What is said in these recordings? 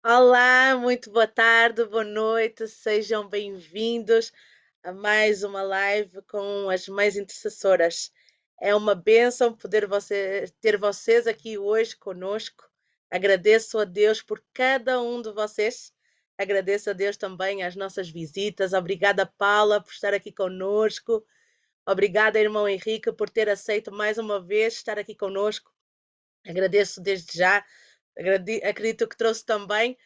Olá, muito boa tarde, boa noite, sejam bem-vindos a mais uma live com as mães intercessoras. É uma bênção poder ter vocês aqui hoje conosco. Agradeço a Deus por cada um de vocês. Agradeço a Deus também às nossas visitas. Obrigada, Paula, por estar aqui conosco. Obrigada, irmão Henrique, por ter aceito mais uma vez estar aqui conosco. Agradeço desde já. Acredito que trouxe também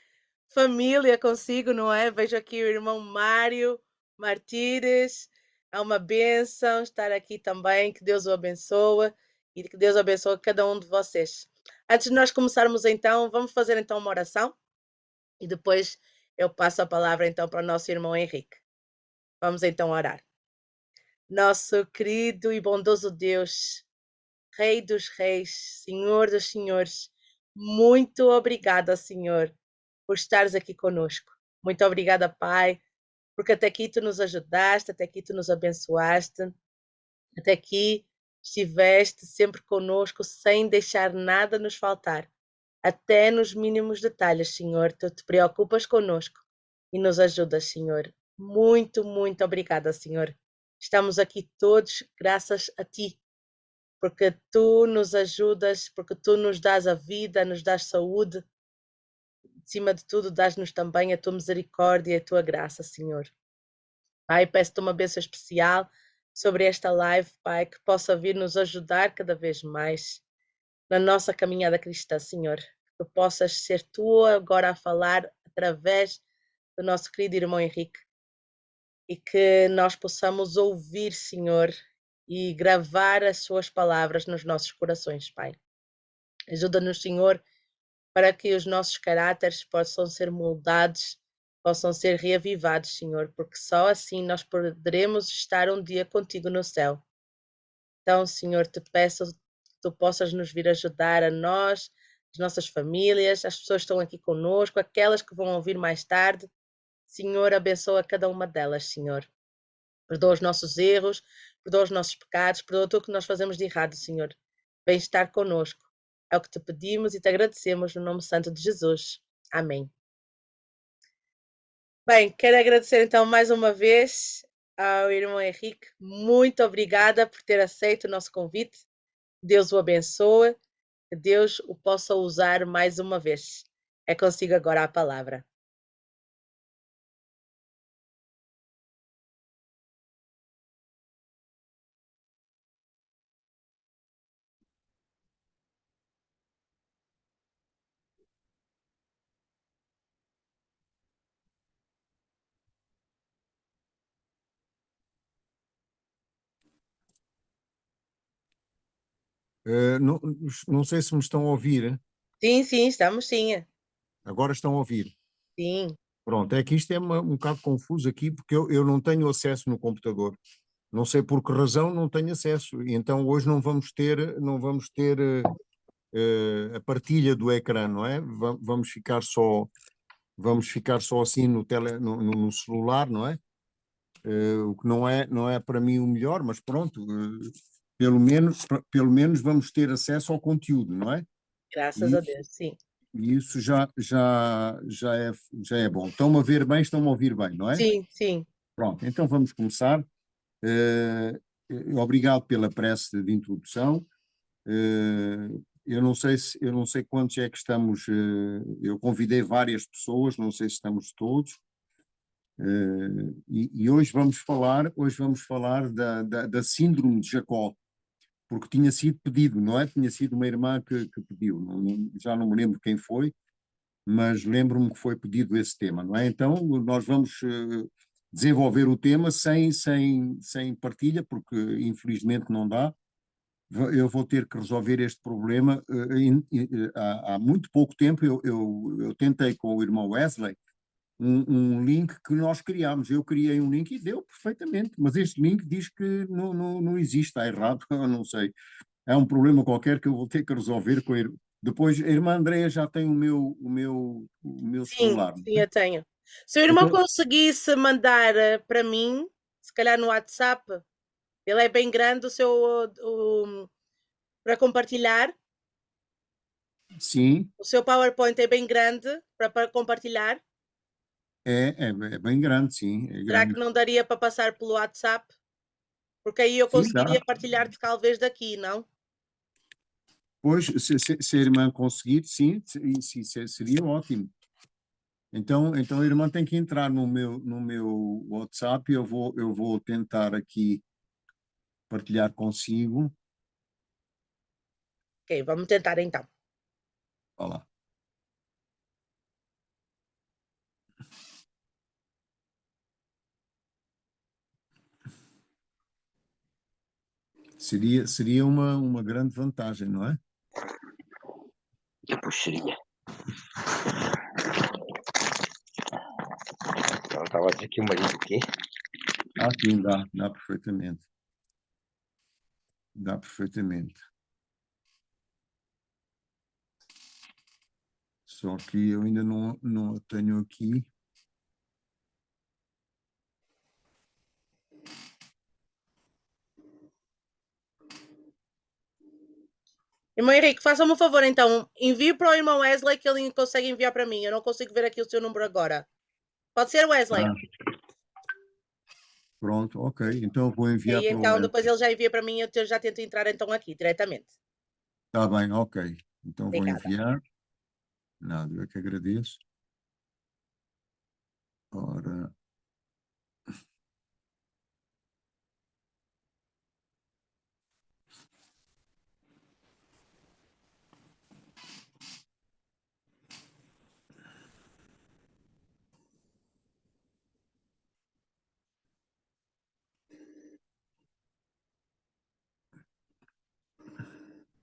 família consigo, não é? Vejo aqui o irmão Mário Martires. É uma bênção estar aqui também. Que Deus o abençoe e que Deus abençoe cada um de vocês. Antes de nós começarmos então, vamos fazer então uma oração e depois eu passo a palavra então para o nosso irmão Henrique. Vamos então orar. Nosso querido e bondoso Deus, Rei dos Reis, Senhor dos Senhores, muito obrigada, Senhor, por estares aqui conosco. Muito obrigada, Pai, porque até aqui tu nos ajudaste, até aqui tu nos abençoaste, até aqui estiveste sempre conosco, sem deixar nada nos faltar, até nos mínimos detalhes, Senhor. Tu te preocupas conosco e nos ajudas, Senhor. Muito, muito obrigada, Senhor. Estamos aqui todos graças a Ti, porque Tu nos ajudas, porque Tu nos dás a vida, nos dás saúde. Acima de tudo, dás-nos também a Tua misericórdia e a Tua graça, Senhor. Pai, peço-te uma bênção especial sobre esta live, Pai, que possa vir nos ajudar cada vez mais na nossa caminhada cristã, Senhor. Que possas ser Tu agora a falar através do nosso querido irmão Henrique e que nós possamos ouvir, Senhor, e gravar as Suas palavras nos nossos corações, Pai. Ajuda-nos, Senhor, para que os nossos caráteres possam ser moldados, possam ser reavivados, Senhor, porque só assim nós poderemos estar um dia contigo no céu. Então, Senhor, te peço que tu possas nos vir ajudar a nós, as nossas famílias, as pessoas que estão aqui conosco, aquelas que vão ouvir mais tarde. Senhor, abençoa cada uma delas, Senhor. Perdoa os nossos erros, perdoa os nossos pecados, perdoa tudo o que nós fazemos de errado, Senhor. Vem estar conosco. É o que te pedimos e te agradecemos no nome santo de Jesus. Amém. Bem, quero agradecer então mais uma vez ao irmão Henrique. Muito obrigada por ter aceito o nosso convite. Deus o abençoe, que Deus o possa usar mais uma vez. É consigo agora a palavra. Não, não sei se me estão a ouvir. Sim, sim, estamos sim. Agora estão a ouvir. Sim. Pronto, é que isto é um bocado confuso aqui, porque eu não tenho acesso no computador. Não sei por que razão não tenho acesso. E então hoje não vamos ter a partilha do ecrã, não é? Vamos ficar só assim no celular, não é? O que não é para mim o melhor, mas pronto, pelo menos vamos ter acesso ao conteúdo, não é? Graças E a Deus, sim. E isso já é bom. Estão-me a ver bem, estão-me a ouvir bem, não é? Sim, sim. Pronto, então vamos começar. Obrigado pela prece de introdução. Eu não sei quantos é que estamos. Eu convidei várias pessoas, não sei se estamos todos. E hoje vamos falar da síndrome de Jacó, porque tinha sido pedido, não é? Tinha sido uma irmã que pediu, já não me lembro quem foi, mas lembro-me que foi pedido esse tema, não é? Então, nós vamos desenvolver o tema sem partilha, porque infelizmente não dá. Eu vou ter que resolver este problema. Há muito pouco tempo eu tentei com o irmão Wesley um link que nós criámos. Eu criei um link e deu perfeitamente, mas este link diz que não existe, está errado, eu não sei. É um problema qualquer que eu vou ter que resolver com ele. Depois, a irmã Andreia já tem o meu Sim, celular. sim, eu tenho. Se o irmão Então, conseguisse mandar para mim, se calhar no WhatsApp, ele é bem grande, para compartilhar. Sim, O seu PowerPoint é bem grande para compartilhar? é bem grande, sim, é Será que grande. não daria para passar pelo WhatsApp? Porque aí eu Sim, dá. conseguiria partilhar talvez daqui, não? Pois, se a irmã conseguir, sim, seria ótimo. Então a irmã tem que entrar no meu WhatsApp, eu vou tentar aqui partilhar consigo. Ok, vamos tentar então. Olha lá. Seria uma grande vantagem, não é? Que puxinha. Ela estava dizendo que o marido o quê? Sim, dá perfeitamente. Dá perfeitamente. Só que eu ainda não a tenho aqui. Irmão Henrique, faça-me um favor então. Envie para o irmão Wesley que ele consegue enviar para mim. Eu não consigo ver aqui o seu número agora. Pode ser, Wesley? Ah, pronto, ok. Então eu vou enviar E para o então Ed. depois ele já envia para mim e eu já tento entrar então aqui diretamente. Está bem, ok. Então vou Obrigada. enviar. Nada, eu é que agradeço. Ora,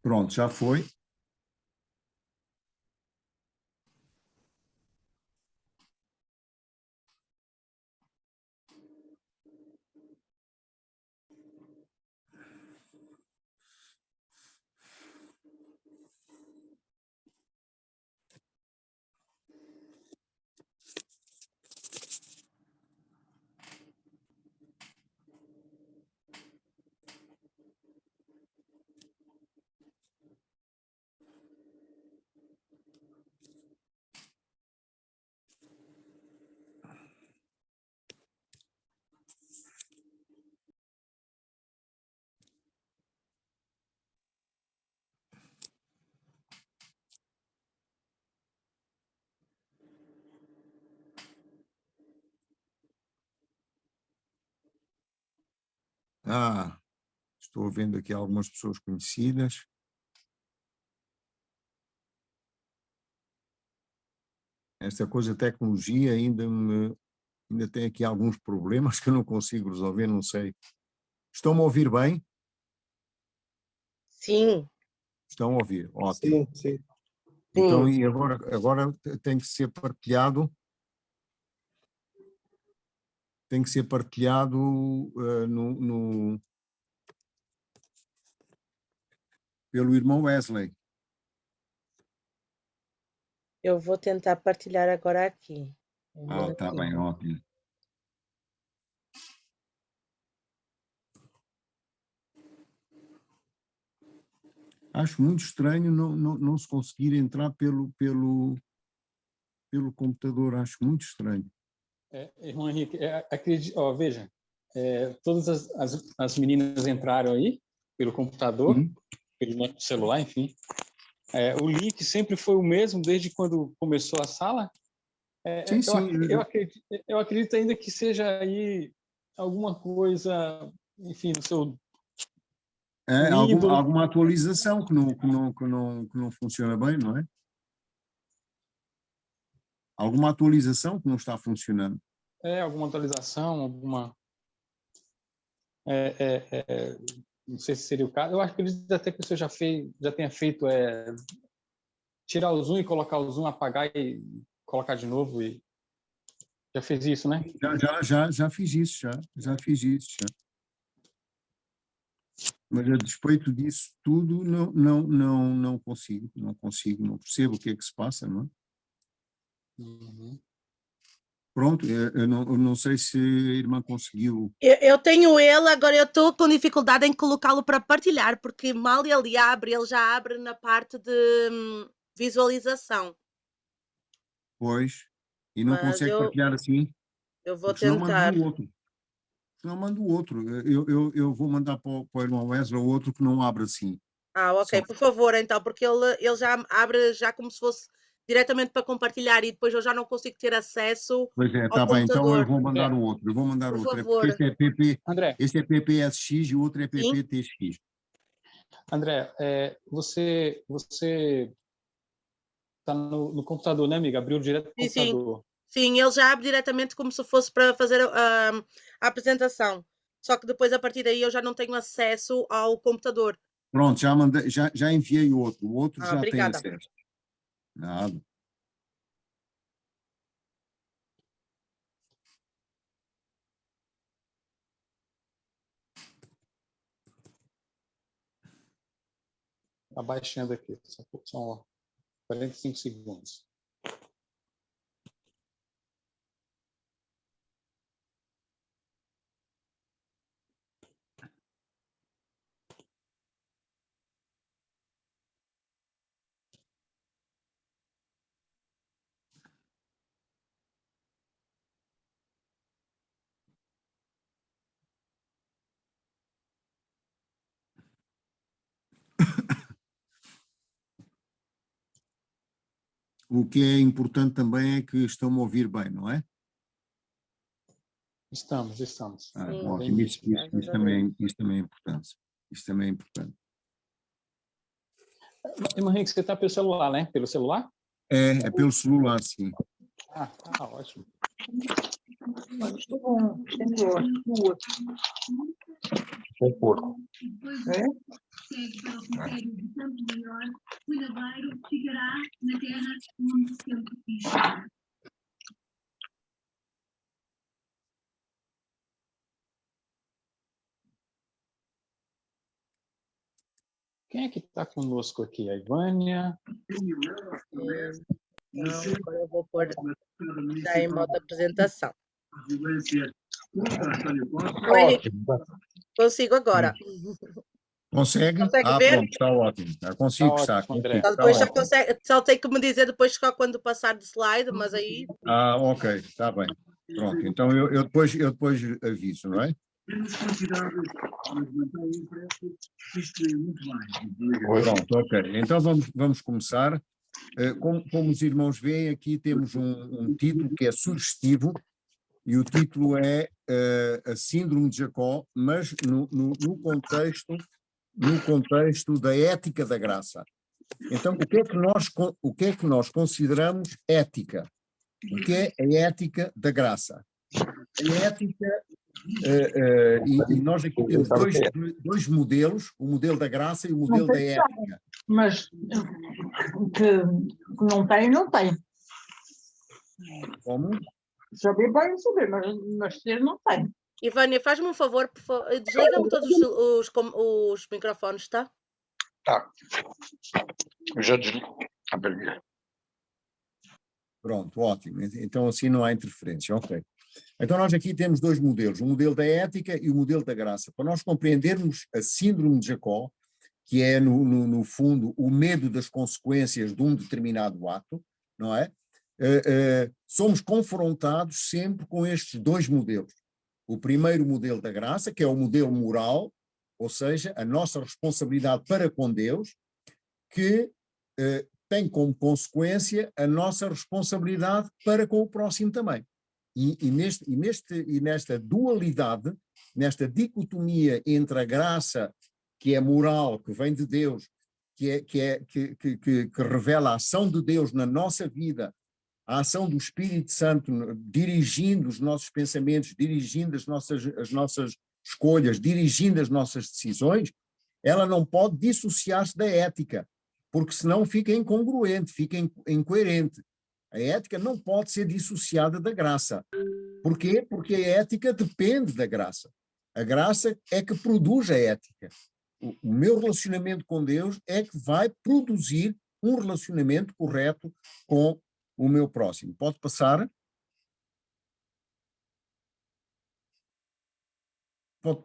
pronto, já foi. Estou vendo aqui algumas pessoas conhecidas. Esta coisa de tecnologia ainda tem aqui alguns problemas que eu não consigo resolver, não sei. Estão-me a ouvir bem? Sim, Estão a ouvir, ótimo. Sim. Então, sim. e agora tem que ser partilhado. Tem que ser partilhado pelo irmão Wesley. Eu vou tentar partilhar agora aqui. Um Está bem, minutinho. ótimo. Acho muito estranho não se conseguir entrar pelo computador, acho muito estranho. Irmão Henrique, veja, todas as meninas entraram aí pelo computador, Sim, pelo celular, enfim. O link sempre foi o mesmo desde quando começou a sala. sim. Eu acredito ainda que seja aí alguma coisa, enfim, no seu Windows. Alguma atualização que não funciona bem, não é? Alguma atualização que não está funcionando. Alguma atualização, alguma... não sei se seria o caso. Eu acredito até que você já tenha feito tirar o zoom e colocar o zoom, apagar e colocar de novo. E já fez isso, né? Já fiz isso, já fiz isso. Mas a despeito disso tudo, não consigo, não percebo o que é que se passa, não é? Uhum. Pronto, eu não sei se a irmã conseguiu. Eu tenho ele, agora eu estou com dificuldade em colocá-lo para partilhar, porque mal ele abre, ele já abre na parte de visualização. Pois, e não Mas consegue partilhar assim, eu vou porque senão manda tentar. o outro. Senão manda o outro. Eu vou mandar para o irmão Wesley o outro que não abre assim. Ok, Só. por favor, então, porque ele já abre já como se fosse diretamente para compartilhar e depois eu já não consigo ter acesso Pois é, ao está bem, então eu computador. vou mandar André, o outro. Eu vou mandar Por o outro. É porque favor. André, este é PPSX e o outro é Sim? PPTX. André, você está no computador, né, amiga? Abriu direto do Sim, sim. computador. Sim, ele já abre diretamente como se fosse para fazer a apresentação. Só que depois, a partir daí, eu já não tenho acesso ao computador. Pronto, já enviei o outro. O outro já tem Obrigada. acesso. Nada. Está baixando aqui. São 45 segundos. O que é importante também é que estão a ouvir bem, não é? Estamos. Sim, Ótimo. graças a Deus. Isso também é importante. Isso também é importante. Irmã Henrique, você está pelo celular, né? Pelo celular? É pelo celular, sim. Ah, ótimo. Um porco. Segue para o critério de Campo Maior, Cuidadeiro ficará na terra onde sempre quis. Quem é que está conosco aqui? A Ivânia? Não, agora eu vou pôr já em modo apresentação. Oi, Henrique, Ótimo. consigo agora. Consegue? Consegue ver? Pronto, está ótimo. Consigo, Tá está. ótimo, Consigo, André. Só está depois ótimo. só tem que me dizer depois só quando passar de slide, mas aí Ok, está bem. Pronto, então eu depois aviso, não é? Pronto, ok. Então vamos começar. Como os irmãos veem, aqui temos um título que é sugestivo, e o título é a Síndrome de Jacó, mas no contexto da ética da graça. Então, o que é que nós consideramos ética? O que é a ética da graça? A ética, e nós aqui temos dois modelos, o modelo da graça e o modelo da ética. Mas que não tem, não tem. Como? Saber bem, saber, mas ter não tem. Ivânia, faz-me um favor, desliga-me todos os microfones, tá? Tá. Eu já desligo. Ah, beleza. Pronto, ótimo. Então assim não há interferência, ok. Então nós aqui temos dois modelos, o modelo da ética e o modelo da graça. Para nós compreendermos a síndrome de Jacó, que é no fundo o medo das consequências de um determinado ato, não é? Somos confrontados sempre com estes dois modelos. O primeiro modelo da graça, que é o modelo moral, ou seja, a nossa responsabilidade para com Deus, que tem como consequência a nossa responsabilidade para com o próximo também. E nesta dualidade, nesta dicotomia entre a graça, que é moral, que vem de Deus, que revela a ação de Deus na nossa vida, a ação do Espírito Santo dirigindo os nossos pensamentos, dirigindo as nossas escolhas, dirigindo as nossas decisões, ela não pode dissociar-se da ética, porque senão fica incongruente, fica incoerente. A ética não pode ser dissociada da graça. Por quê? Porque a ética depende da graça. A graça é que produz a ética. O meu relacionamento com Deus é que vai produzir um relacionamento correto com o meu próximo. Pode passar?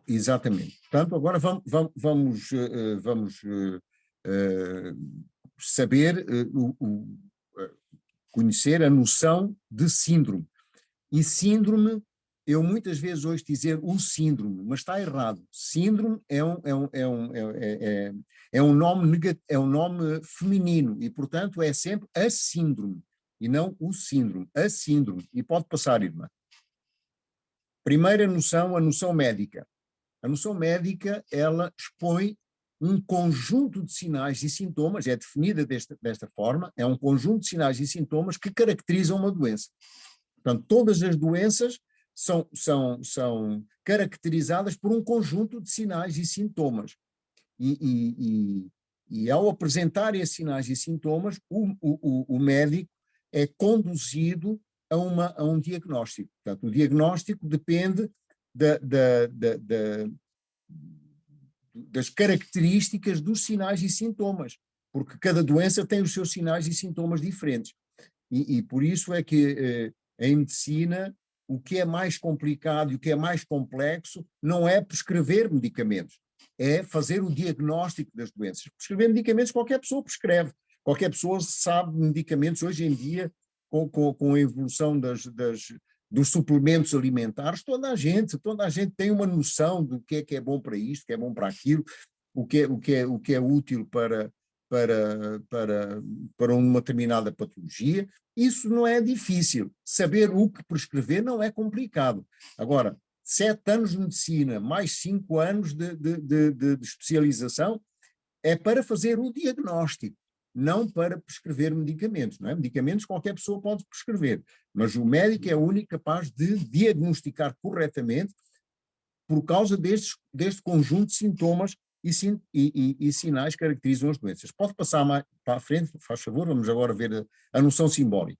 Exatamente. Portanto, agora vamos saber, conhecer a noção de síndrome. E síndrome, eu muitas vezes ouço dizer o síndrome, mas está errado. Síndrome é um nome feminino e, portanto, é sempre a síndrome e não o síndrome, a síndrome. E pode passar, irmã. Primeira noção, a noção médica. A noção médica, ela expõe um conjunto de sinais e sintomas, é definida desta forma, é um conjunto de sinais e sintomas que caracterizam uma doença. Portanto, todas as doenças são caracterizadas por um conjunto de sinais e sintomas. E ao apresentar esses sinais e sintomas, o médico é conduzido a um diagnóstico. Portanto, o diagnóstico depende das características dos sinais e sintomas, porque cada doença tem os seus sinais e sintomas diferentes. E por isso é que em medicina o que é mais complicado e o que é mais complexo não é prescrever medicamentos, é fazer o diagnóstico das doenças. Prescrever medicamentos qualquer pessoa prescreve, qualquer pessoa sabe medicamentos hoje em dia, com a evolução dos suplementos alimentares, toda a gente tem uma noção do que é bom para isto, o que é bom para aquilo, o que é útil para uma determinada patologia. Isso não é difícil. Saber o que prescrever não é complicado. Agora, 7 anos de medicina, mais 5 anos de especialização, é para fazer o diagnóstico, não para prescrever medicamentos. Não é? Medicamentos qualquer pessoa pode prescrever, mas o médico é o único capaz de diagnosticar corretamente por causa deste conjunto de sintomas e sinais que caracterizam as doenças. Pode passar mais para a frente, faz favor, vamos agora ver a noção simbólica.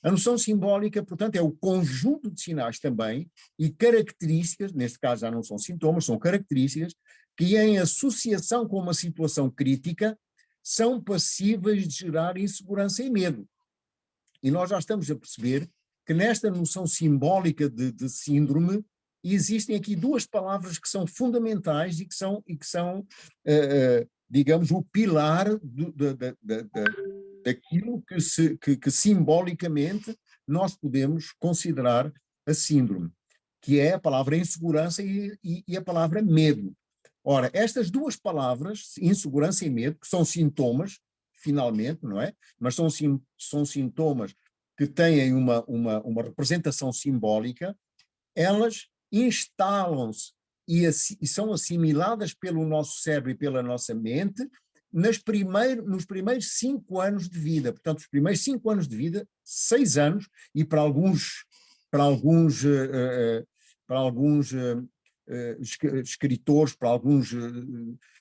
A noção simbólica, portanto, é o conjunto de sinais também e características, neste caso já não são sintomas, são características, que em associação com uma situação crítica são passíveis de gerar insegurança e medo. E nós já estamos a perceber que nesta noção simbólica de síndrome existem aqui 2 palavras que são fundamentais e que são digamos, o pilar daquilo que simbolicamente nós podemos considerar a síndrome, que é a palavra insegurança e a palavra medo. Ora, estas 2 palavras, insegurança e medo, que são sintomas, finalmente, não é? Mas são sintomas que têm uma representação simbólica, elas instalam-se e são assimiladas pelo nosso cérebro e pela nossa mente nos primeiros 5 anos de vida. Portanto, os primeiros 5 anos de vida, 6 anos, e para alguns escritores, para alguns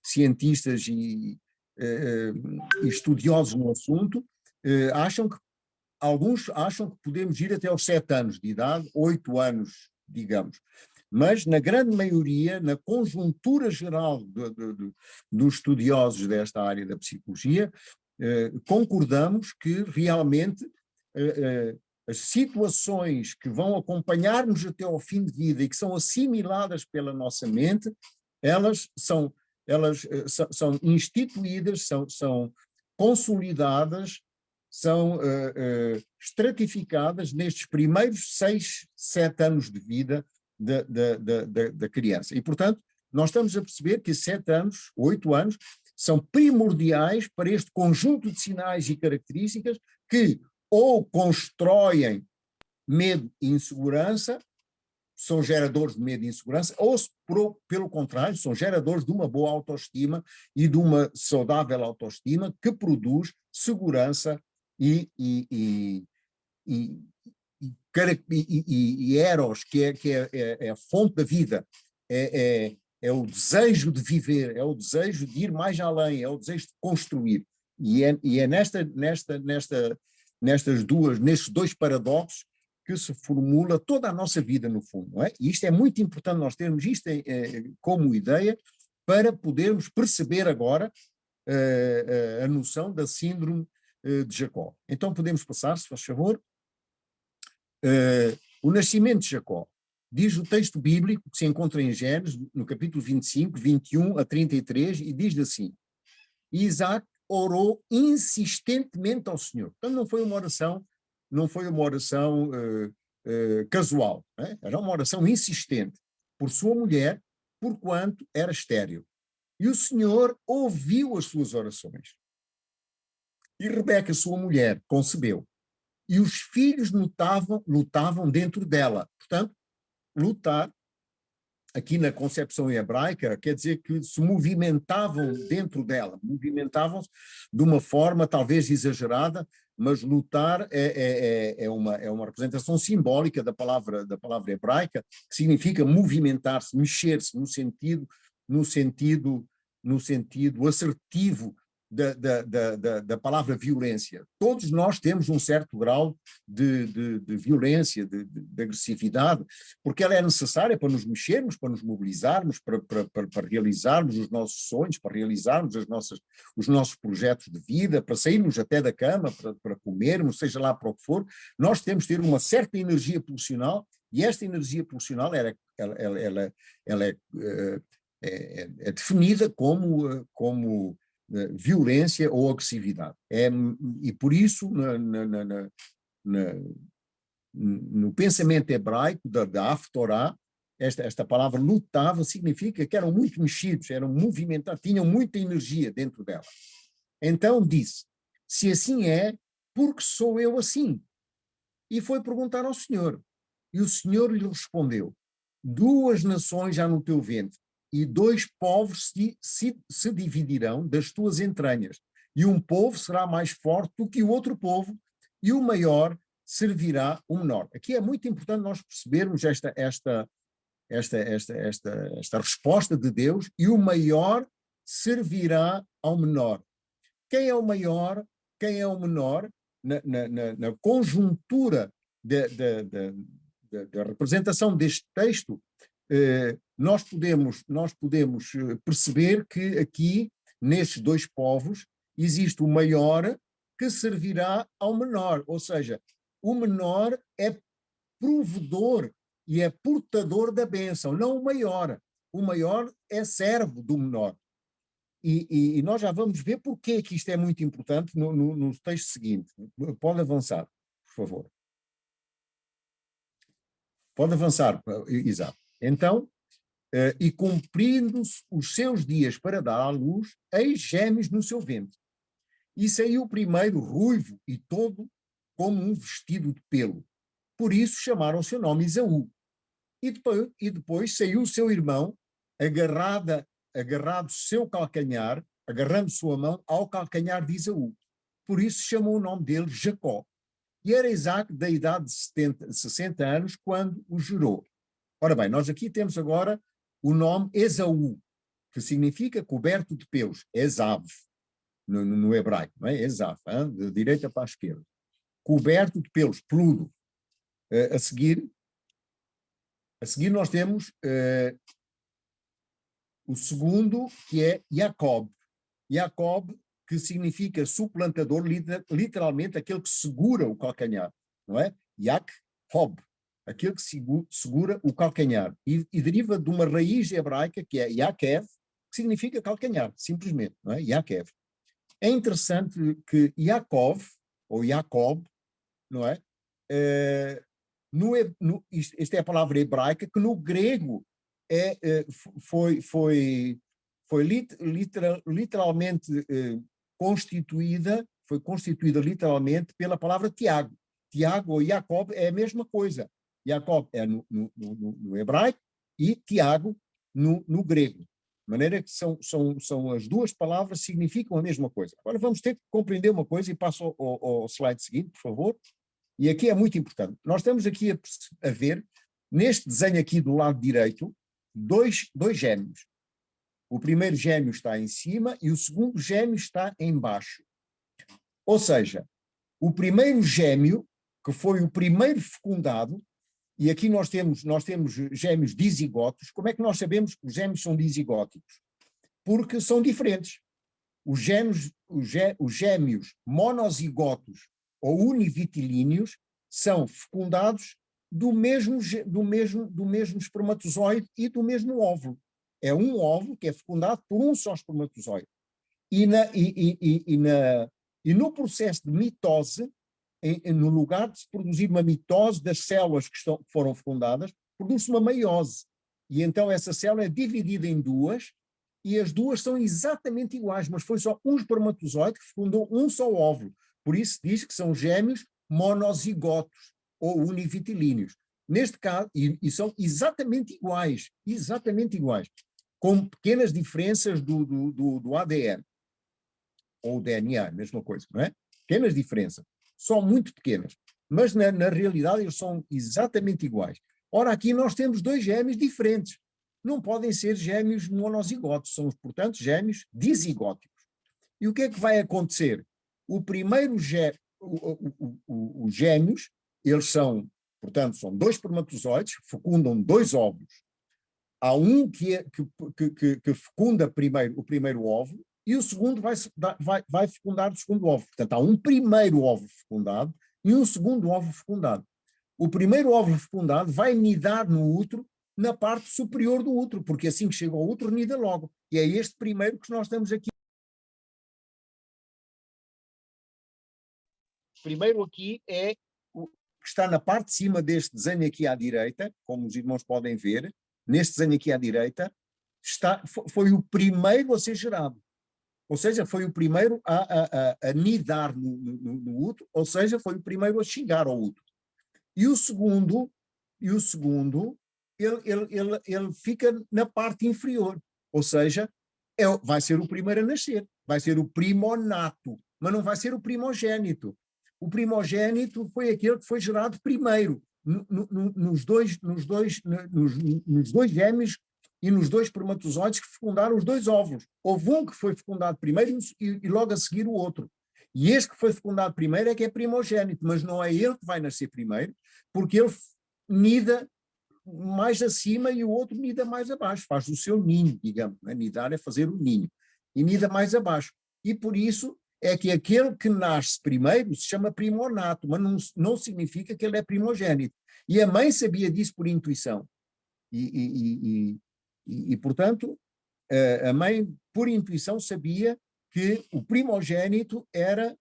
cientistas e estudiosos no assunto, alguns acham que podemos ir até aos 7 anos de idade, 8 anos, digamos. Mas, na grande maioria, na conjuntura geral dos estudiosos desta área da psicologia, concordamos que realmente as situações que vão acompanhar-nos até ao fim de vida e que são assimiladas pela nossa mente, elas são instituídas, são consolidadas, são estratificadas nestes primeiros 6, 7 anos de vida da criança. E, portanto, nós estamos a perceber que 7 anos, 8 anos, são primordiais para este conjunto de sinais e características que ou constroem medo e insegurança, são geradores de medo e insegurança, ou, pelo contrário, são geradores de uma boa autoestima e de uma saudável autoestima que produz segurança e eros, que é a fonte da vida, é o desejo de viver, é o desejo de ir mais além, é o desejo de construir. E é nestes 2 paradoxos que se formula toda a nossa vida, no fundo, não é? E isto é muito importante nós termos isto como ideia para podermos perceber agora a noção da síndrome de Jacó. Então podemos passar, se faz favor. O nascimento de Jacó. Diz o texto bíblico que se encontra em Gênesis, no capítulo 25, 21 a 33, e diz assim: Isaac orou insistentemente ao Senhor. Então não foi uma oração, casual, né? Era uma oração insistente por sua mulher, porquanto era estéril. E o Senhor ouviu as suas orações. E Rebeca, sua mulher, concebeu. E os filhos lutavam dentro dela. Portanto, lutar, aqui na concepção hebraica, quer dizer que se movimentavam dentro dela, movimentavam-se de uma forma talvez exagerada, mas lutar é uma representação simbólica da palavra hebraica, que significa movimentar-se, mexer-se, no sentido assertivo da palavra violência. Todos nós temos um certo grau de violência, de agressividade, porque ela é necessária para nos mexermos, para nos mobilizarmos, para realizarmos os nossos sonhos, para realizarmos os nossos projetos de vida, para sairmos até da cama, para comermos, seja lá para o que for. Nós temos de ter uma certa energia pulsional, e esta energia pulsional é definida como violência ou agressividade. E por isso, no pensamento hebraico da Haftorá, esta palavra lutava significa que eram muito mexidos, eram movimentados, tinham muita energia dentro dela. Então disse, se assim é, porque sou eu assim? E foi perguntar ao Senhor. E o Senhor lhe respondeu, 2 nações há no teu ventre, e 2 povos se dividirão das tuas entranhas, e um povo será mais forte do que o outro povo, e o maior servirá o menor. Aqui é muito importante nós percebermos esta resposta de Deus, e o maior servirá ao menor. Quem é o maior? Quem é o menor? Na conjuntura da representação deste texto, nós podemos perceber que aqui, nestes 2 povos, existe o maior que servirá ao menor, ou seja, o menor é provedor e é portador da bênção, não o maior. O maior é servo do menor. E nós já vamos ver porque que isto é muito importante no texto seguinte. Pode avançar, por favor. Pode avançar, exato. Então, e cumprindo-se os seus dias para dar à luz, eis gêmeos no seu ventre. E saiu o primeiro ruivo e todo como um vestido de pelo. Por isso chamaram o seu nome Esaú. E depois saiu o seu irmão, agarrado seu calcanhar, agarrando sua mão ao calcanhar de Esaú. Por isso chamou o nome dele Jacó. E era Isaac da idade de 60 anos quando o gerou. Ora bem, nós aqui temos agora o nome Esaú, que significa coberto de pelos, Esav, no hebraico, não é? Esav, de direita para a esquerda. Coberto de pelos, peludo. A seguir nós temos o segundo, que é Jacob. Jacob, que significa suplantador, literalmente aquele que segura o calcanhar, não é? Jacob, aquele que segura o calcanhar. E deriva de uma raiz hebraica que é Yakev, que significa calcanhar, simplesmente, não é? Yakev. É interessante que Yaakov, ou Jacob, não é? Esta é a palavra hebraica que no grego foi literalmente constituída literalmente pela palavra Tiago. Tiago ou Jacob é a mesma coisa. Jacob é no hebraico e Tiago no grego. De maneira que são as 2 palavras significam a mesma coisa. Agora vamos ter que compreender uma coisa e passo ao slide seguinte, por favor. E aqui é muito importante. Nós estamos aqui a ver, neste desenho aqui do lado direito, dois gêmeos. O primeiro gêmeo está em cima e o segundo gêmeo está em baixo. Ou seja, o primeiro gêmeo, que foi o primeiro fecundado, e aqui nós temos gêmeos dizigotos. Como é que nós sabemos que os gêmeos são dizigóticos? Porque são diferentes. Os gêmeos monozigotos ou univitilíneos são fecundados do mesmo espermatozoide e do mesmo óvulo. É um óvulo que é fecundado por um só espermatozoide. E no processo de mitose, no lugar de se produzir uma mitose das células que foram fecundadas, produz-se uma meiose. E então essa célula é dividida em duas, e as duas são exatamente iguais, mas foi só um espermatozoide que fecundou um só óvulo. Por isso diz que são gêmeos monozigotos, ou univitilíneos. Neste caso, e são exatamente iguais, com pequenas diferenças do ADN, ou DNA, mesma coisa, não é? Pequenas diferenças, só muito pequenas, mas na realidade eles são exatamente iguais. Ora, aqui nós temos dois gêmeos diferentes, não podem ser gêmeos monozigotos, são, portanto, gêmeos dizigóticos. E o que é que vai acontecer? O primeiro os gêmeos, eles são, portanto, são dois espermatozoides, fecundam dois óvulos. Há um que fecunda primeiro o primeiro óvulo, e o segundo vai fecundar o segundo óvulo. Portanto, há um primeiro óvulo fecundado e um segundo óvulo fecundado. O primeiro óvulo fecundado vai nidar no útero, na parte superior do útero, porque assim que chega ao útero, nida logo. E é este primeiro que nós temos aqui. Primeiro aqui é o que está na parte de cima deste desenho aqui à direita, como os irmãos podem ver, neste desenho aqui à direita, foi o primeiro a ser gerado. Ou seja, foi o primeiro a nidar no útero, ou seja, foi o primeiro a chegar ao útero. E o segundo ele fica na parte inferior, ou seja, vai ser o primeiro a nascer, vai ser o primonato, mas não vai ser o primogênito. O primogênito foi aquele que foi gerado primeiro, nos dois gêmeos e nos dois espermatozoides que fecundaram os dois óvulos. Houve um que foi fecundado primeiro e logo a seguir o outro. E este que foi fecundado primeiro é que é primogênito, mas não é ele que vai nascer primeiro, porque ele nida mais acima e o outro nida mais abaixo, faz o seu ninho, digamos, né? Nidar é fazer o ninho, e nida mais abaixo. E por isso é que aquele que nasce primeiro se chama primonato, mas não significa que ele é primogênito. E a mãe sabia disso por intuição. E portanto, a mãe, por intuição, sabia que o primogênito era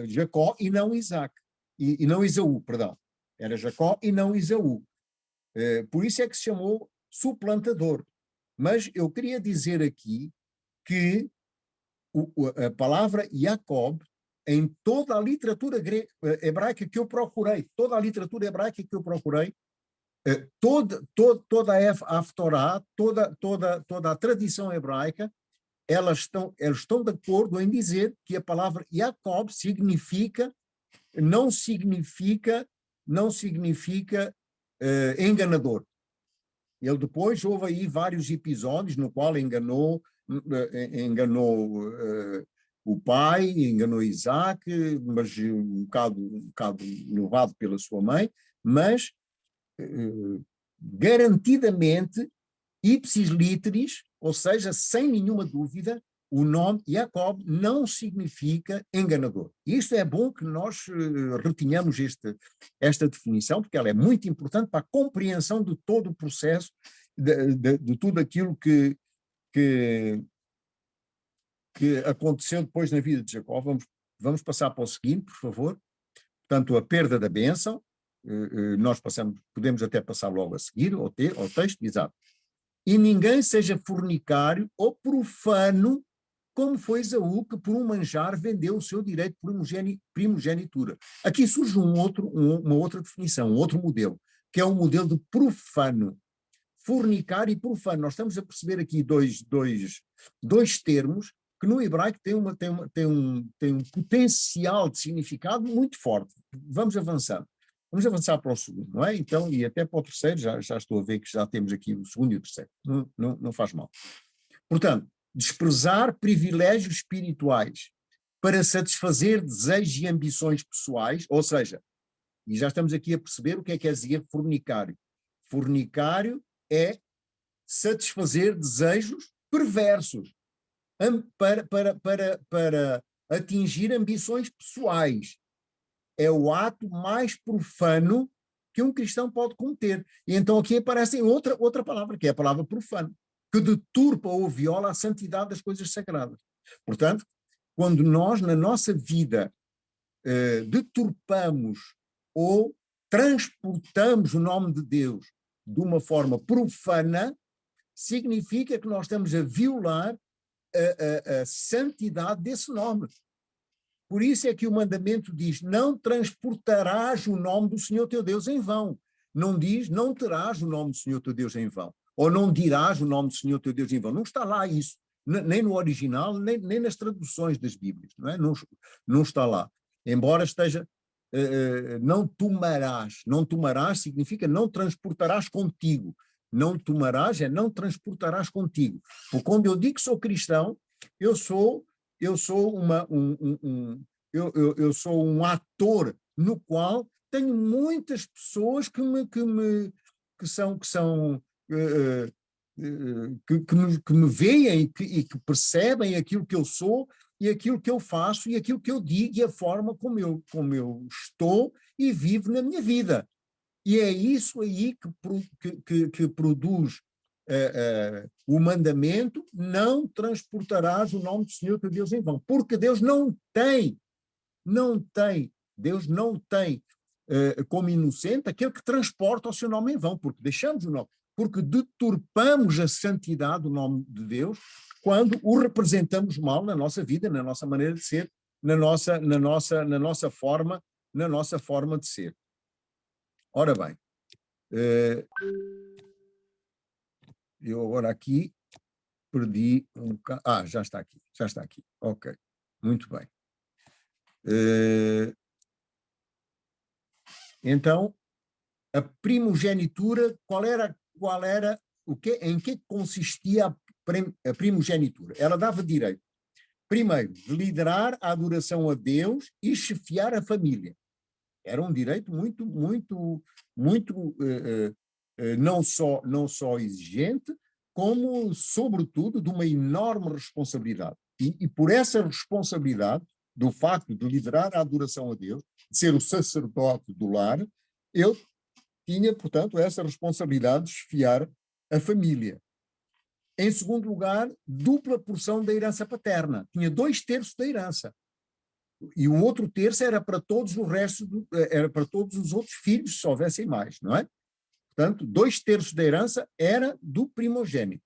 Jacó e não Isaac, e não Esaú, perdão. Era Jacó e não Esaú. Por isso é que se chamou suplantador. Mas eu queria dizer aqui que a palavra Jacob, em toda a literatura hebraica que eu procurei, toda a Haftorá, toda a tradição hebraica, eles estão de acordo em dizer que a palavra Jacob não significa enganador. Ele depois houve aí vários episódios no qual enganou o pai, enganou Isaac, mas um bocado levado pela sua mãe, mas garantidamente ipsis literis, ou seja, sem nenhuma dúvida, o nome Jacob não significa enganador. Isto é bom que nós retenhamos esta definição, porque ela é muito importante para a compreensão de todo o processo, de tudo aquilo que aconteceu depois na vida de Jacó. Vamos passar para o seguinte, por favor. Portanto, a perda da bênção, nós podemos até passar logo a seguir ao texto, exato. E ninguém seja fornicário ou profano, como foi Esaú, que por um manjar vendeu o seu direito de primogenitura. Aqui surge uma outra definição, um outro modelo, que é o modelo de profano. Fornicário e profano. Nós estamos a perceber aqui dois termos que no hebraico têm um potencial de significado muito forte. Vamos avançar para o segundo, não é? Então, e até para o terceiro, já estou a ver que já temos aqui o segundo e o terceiro. Não faz mal. Portanto, desprezar privilégios espirituais para satisfazer desejos e ambições pessoais, ou seja, e já estamos aqui a perceber o que é que quer dizer fornicário. Fornicário é satisfazer desejos perversos para atingir ambições pessoais. É o ato mais profano que um cristão pode cometer. E então aqui aparece outra palavra, que é a palavra profano. que deturpa ou viola a santidade das coisas sagradas. Portanto, quando nós, na nossa vida, deturpamos ou transportamos o nome de Deus de uma forma profana, significa que nós estamos a violar a santidade desse nome. Por isso é que o mandamento diz: não transportarás o nome do Senhor teu Deus em vão. Não diz: não terás o nome do Senhor teu Deus em vão. Ou não dirás o nome do Senhor teu Deus em vão. Não está lá isso. Nem no original, nem nas traduções das Bíblias. Não é? Não está lá. Embora esteja... não tomarás. Não tomarás significa não transportarás contigo. Não tomarás é não transportarás contigo. Porque quando eu digo que sou cristão, eu sou um ator no qual tenho muitas pessoas que me veem e que percebem aquilo que eu sou e aquilo que eu faço e aquilo que eu digo e a forma como eu estou e vivo na minha vida. E é isso aí que produz o mandamento: não transportarás o nome do Senhor teu Deus em vão. Porque Deus não tem como inocente aquele que transporta o seu nome em vão, porque deixamos o nome, porque deturpamos a santidade do nome de Deus quando o representamos mal na nossa vida, na nossa maneira de ser, na nossa forma de ser. Ora bem, eu agora aqui perdi um bocado. Já está aqui. Ok, muito bem. Então, a primogenitura, em que consistia a primogenitura? Ela dava direito, primeiro, de liderar a adoração a Deus e chefiar a família. Era um direito muito não só exigente, como, sobretudo, de uma enorme responsabilidade. E por essa responsabilidade, do facto de liderar a adoração a Deus, de ser o sacerdote do lar, eu tinha, portanto, essa responsabilidade de chefiar a família. Em segundo lugar, dupla porção da herança paterna. Tinha 2/3 da herança. E o outro terço era para todos era para todos os outros filhos, se houvessem mais, não é? Portanto, 2/3 da herança era do primogênito.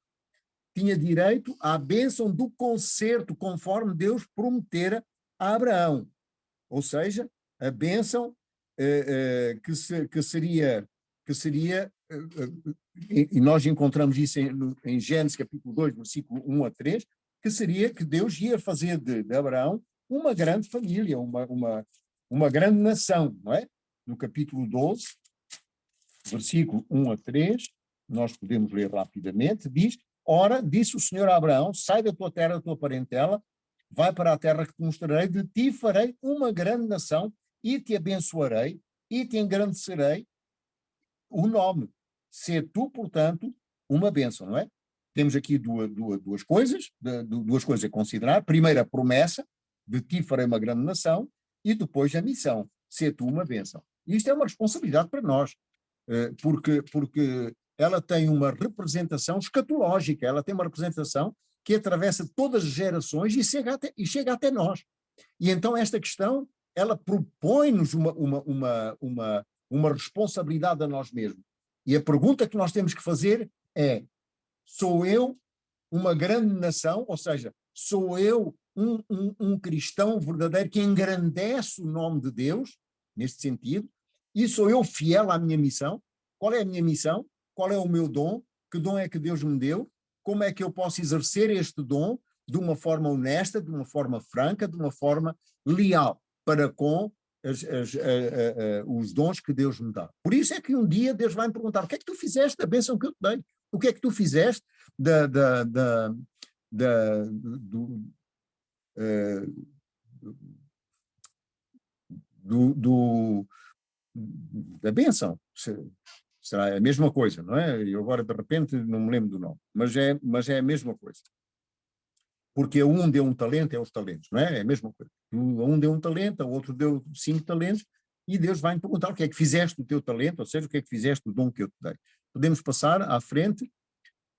Tinha direito à bênção do concerto, conforme Deus prometera a Abraão. Ou seja, a bênção que seria e nós encontramos isso em Gênesis capítulo 2, versículo 1 a 3, que seria que Deus ia fazer de Abraão uma grande família, uma grande nação, não é? No capítulo 12, versículo 1 a 3, nós podemos ler rapidamente, diz: ora, disse o Senhor a Abraão, sai da tua terra, da tua parentela, vai para a terra que te mostrarei, de ti farei uma grande nação, e te abençoarei, e te engrandecerei o nome. Sê tu, portanto, uma bênção, não é? Temos aqui duas coisas a considerar. Primeiro, a promessa, de ti farei uma grande nação, e depois a missão, sê tu uma bênção. Isto é uma responsabilidade para nós, porque ela tem uma representação escatológica, ela tem uma representação que atravessa todas as gerações e chega até nós. E então esta questão, ela propõe-nos uma responsabilidade a nós mesmos. E a pergunta que nós temos que fazer é: sou eu uma grande nação? Ou seja, sou eu um cristão verdadeiro que engrandece o nome de Deus, neste sentido? E sou eu fiel à minha missão? Qual é a minha missão? Qual é o meu dom? Que dom é que Deus me deu? Como é que eu posso exercer este dom de uma forma honesta, de uma forma franca, de uma forma leal para com os dons que Deus me dá? Por isso é que um dia Deus vai me perguntar: o que é que tu fizeste da bênção que eu te dei? O que é que tu fizeste da bênção? Será a mesma coisa, não é? Eu agora de repente não me lembro do nome, mas é a mesma coisa. Porque a um deu um talento, é os talentos, não é? É a mesma coisa. A um deu um talento, a outro deu 5 talentos, e Deus vai me perguntar: o que é que fizeste do teu talento, ou seja, o que é que fizeste do dom que eu te dei? Podemos passar à frente.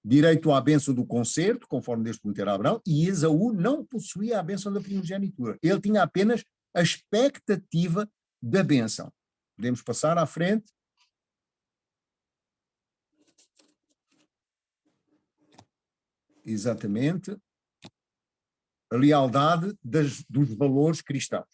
direito à bênção do concerto, conforme Deus prometeu a Abraão, e Esaú não possuía a bênção da primogenitura. Ele tinha apenas a expectativa da bênção. Podemos passar à frente. Exatamente. A lealdade dos valores cristãos.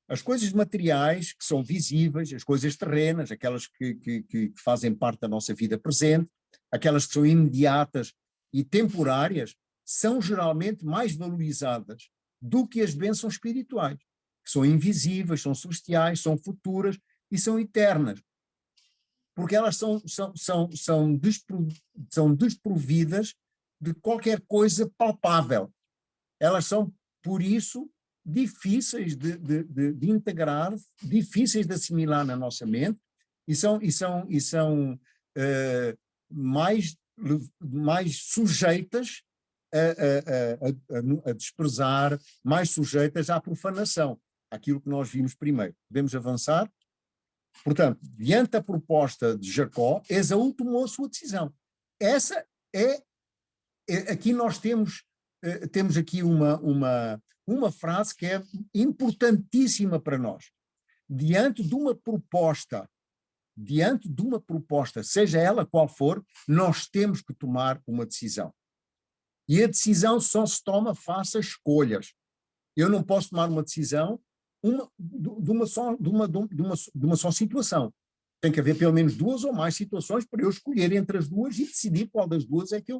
As coisas materiais que são visíveis, as coisas terrenas, aquelas que fazem parte da nossa vida presente, aquelas que são imediatas e temporárias, são geralmente mais valorizadas do que as bênçãos espirituais, que são invisíveis, são celestiais, são futuras e são eternas. Porque elas são desprovidas de qualquer coisa palpável. Elas são, por isso, difíceis de integrar, difíceis de assimilar na nossa mente e são mais sujeitas a desprezar, mais sujeitas à profanação, aquilo que nós vimos primeiro. Podemos avançar? Portanto, diante da proposta de Jacó, Esaú tomou a sua decisão. Essa aqui nós temos aqui uma frase que é importantíssima para nós. Diante de uma proposta, seja ela qual for, nós temos que tomar uma decisão. E a decisão só se toma face a escolhas. Eu não posso tomar uma decisão de uma só situação. Tem que haver pelo menos duas ou mais situações para eu escolher entre as duas e decidir qual das duas é que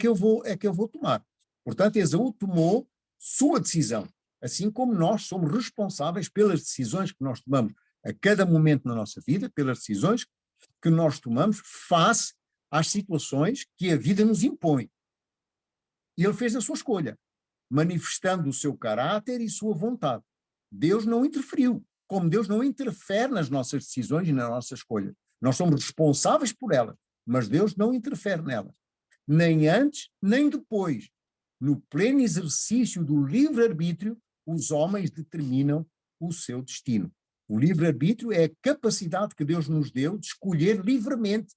eu vou tomar. Portanto, Esaú tomou sua decisão, assim como nós somos responsáveis pelas decisões que nós tomamos a cada momento na nossa vida, pelas decisões que nós tomamos face às situações que a vida nos impõe. E ele fez a sua escolha, manifestando o seu caráter e sua vontade. Deus não interferiu, como Deus não interfere nas nossas decisões e nas nossas escolhas. Nós somos responsáveis por elas, mas Deus não interfere nelas. Nem antes, nem depois. No pleno exercício do livre-arbítrio, os homens determinam o seu destino. O livre-arbítrio é a capacidade que Deus nos deu de escolher livremente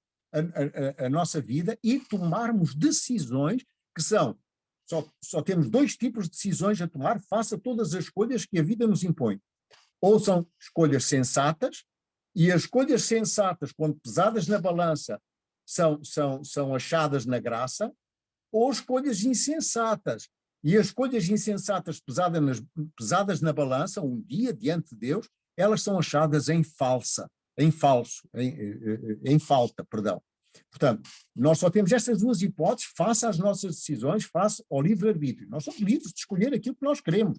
a nossa vida e tomarmos decisões que são, só temos dois tipos de decisões a tomar face a todas as escolhas que a vida nos impõe. Ou são escolhas sensatas, e as escolhas sensatas, quando pesadas na balança, são achadas na graça, ou escolhas insensatas. E as escolhas insensatas pesadas na balança, um dia diante de Deus, elas são achadas em falta. Portanto, nós só temos estas duas hipóteses face às nossas decisões, face ao livre-arbítrio. Nós somos livres de escolher aquilo que nós queremos.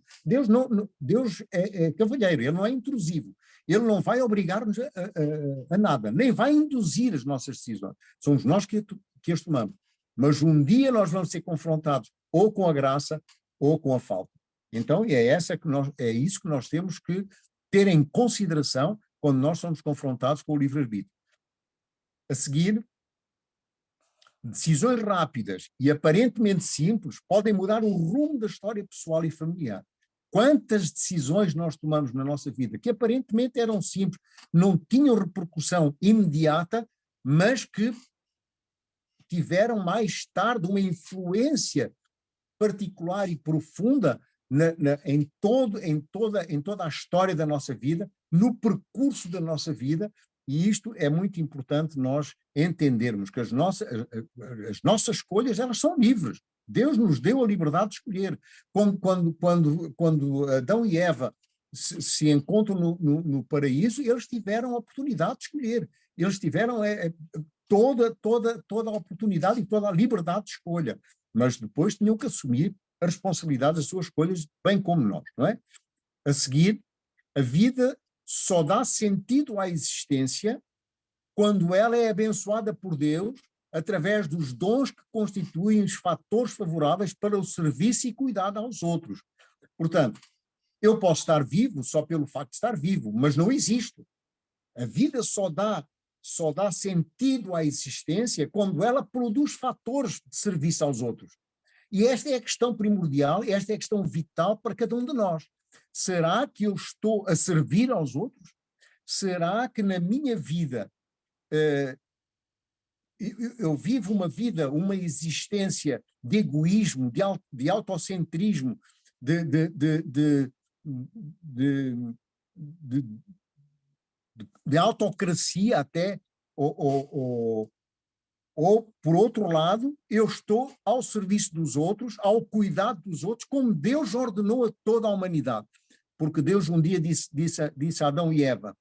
Deus é cavalheiro, ele não é intrusivo. Ele não vai obrigar-nos a nada, nem vai induzir as nossas decisões. Somos nós que as tomamos. Mas um dia nós vamos ser confrontados ou com a graça ou com a falta. Então é isso que nós temos que ter em consideração quando nós somos confrontados com o livre-arbítrio. A seguir, decisões rápidas e aparentemente simples podem mudar o rumo da história pessoal e familiar. Quantas decisões nós tomamos na nossa vida que aparentemente eram simples, não tinham repercussão imediata, mas que tiveram mais tarde uma influência particular e profunda em toda a história da nossa vida, no percurso da nossa vida, e isto é muito importante nós entendermos que as nossas escolhas, elas são livres. Deus nos deu a liberdade de escolher. Quando Adão e Eva se encontram no paraíso, eles tiveram a oportunidade de escolher. Eles tiveram toda a oportunidade e toda a liberdade de escolha, mas depois tinham que assumir a responsabilidade das suas escolhas, bem como nós, não é? A seguir, a vida só dá sentido à existência quando ela é abençoada por Deus através dos dons que constituem os fatores favoráveis para o serviço e cuidado aos outros. Portanto, eu posso estar vivo só pelo facto de estar vivo, mas não existo. A vida só dá sentido à existência quando ela produz fatores de serviço aos outros. E esta é a questão primordial, esta é a questão vital para cada um de nós. Será que eu estou a servir aos outros? Será que na minha vida eu vivo uma vida, uma existência de egoísmo, de autocentrismo, de autocracia até, ou, por outro lado, eu estou ao serviço dos outros, ao cuidado dos outros, como Deus ordenou a toda a humanidade. Porque Deus um dia disse a Adão e Eva,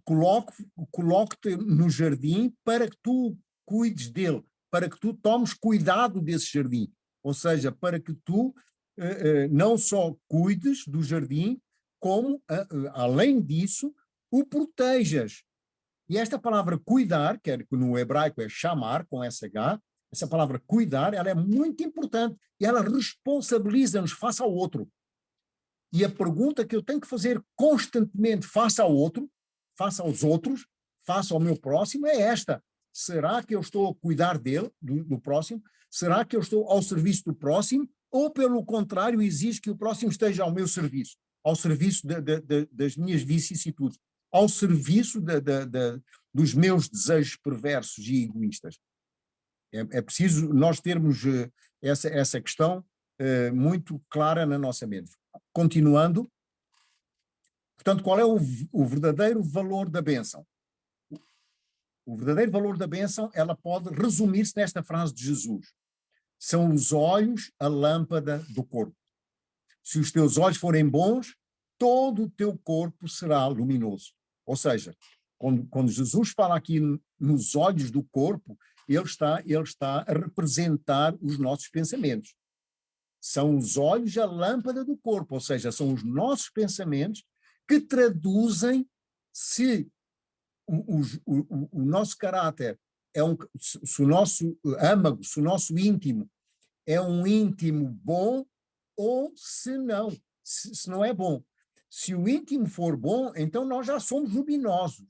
coloque-te no jardim para que tu cuides dele, para que tu tomes cuidado desse jardim. Ou seja, para que tu não só cuides do jardim, como, além disso, o protejas. E esta palavra cuidar, que no hebraico é chamar, com SH, essa palavra cuidar, ela é muito importante e ela responsabiliza-nos face ao outro. E a pergunta que eu tenho que fazer constantemente face ao outro, face aos outros, face ao meu próximo, é esta: será que eu estou a cuidar dele, do próximo? Será que eu estou ao serviço do próximo? Ou, pelo contrário, exijo que o próximo esteja ao meu serviço, ao serviço das minhas vicissitudes, ao serviço dos meus desejos perversos e egoístas? É preciso nós termos essa questão muito clara na nossa mente. Continuando, portanto, qual é o verdadeiro valor da bênção? O verdadeiro valor da bênção, ela pode resumir-se nesta frase de Jesus: são os olhos a lâmpada do corpo. Se os teus olhos forem bons, todo o teu corpo será luminoso. Ou seja, quando Jesus fala aqui nos olhos do corpo, ele está a representar os nossos pensamentos. São os olhos a lâmpada do corpo, ou seja, são os nossos pensamentos que traduzem se o nosso caráter se o nosso âmago, se o nosso íntimo é um íntimo bom ou se não é bom. Se o íntimo for bom, então nós já somos luminosos.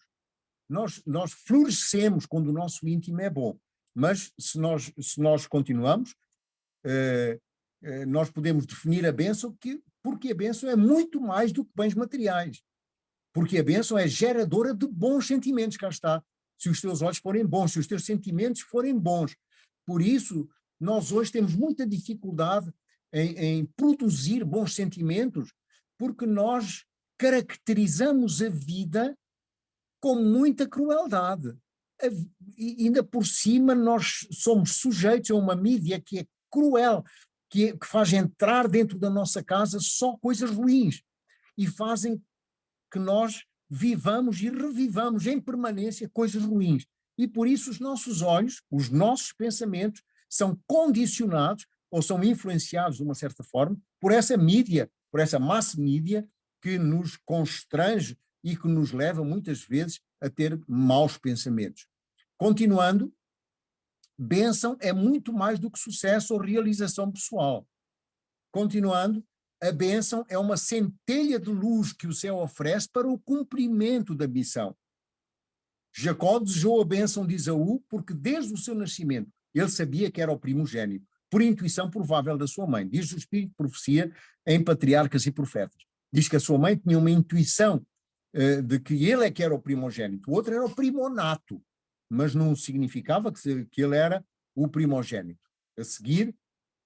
Nós florescemos quando o nosso íntimo é bom. Mas se nós continuamos, nós podemos definir a bênção porque a bênção é muito mais do que bens materiais. Porque a bênção é geradora de bons sentimentos, cá está. Se os teus olhos forem bons, se os teus sentimentos forem bons. Por isso, nós hoje temos muita dificuldade em produzir bons sentimentos, porque nós caracterizamos a vida com muita crueldade. E ainda por cima nós somos sujeitos a uma mídia que é cruel, que faz entrar dentro da nossa casa só coisas ruins e fazem que nós vivamos e revivamos em permanência coisas ruins. E por isso os nossos olhos, os nossos pensamentos são condicionados ou são influenciados de uma certa forma por essa mídia, por essa mass mídia que nos constrange e que nos leva muitas vezes a ter maus pensamentos. Continuando, bênção é muito mais do que sucesso ou realização pessoal. Continuando, a bênção é uma centelha de luz que o céu oferece para o cumprimento da missão. Jacó desejou a bênção de Esaú porque desde o seu nascimento ele sabia que era o primogênito, por intuição provável da sua mãe. Diz o Espírito de Profecia em Patriarcas e Profetas. Diz que a sua mãe tinha uma intuição de que ele é que era o primogênito, o outro era o primonato, mas não significava que ele era o primogênito. A seguir,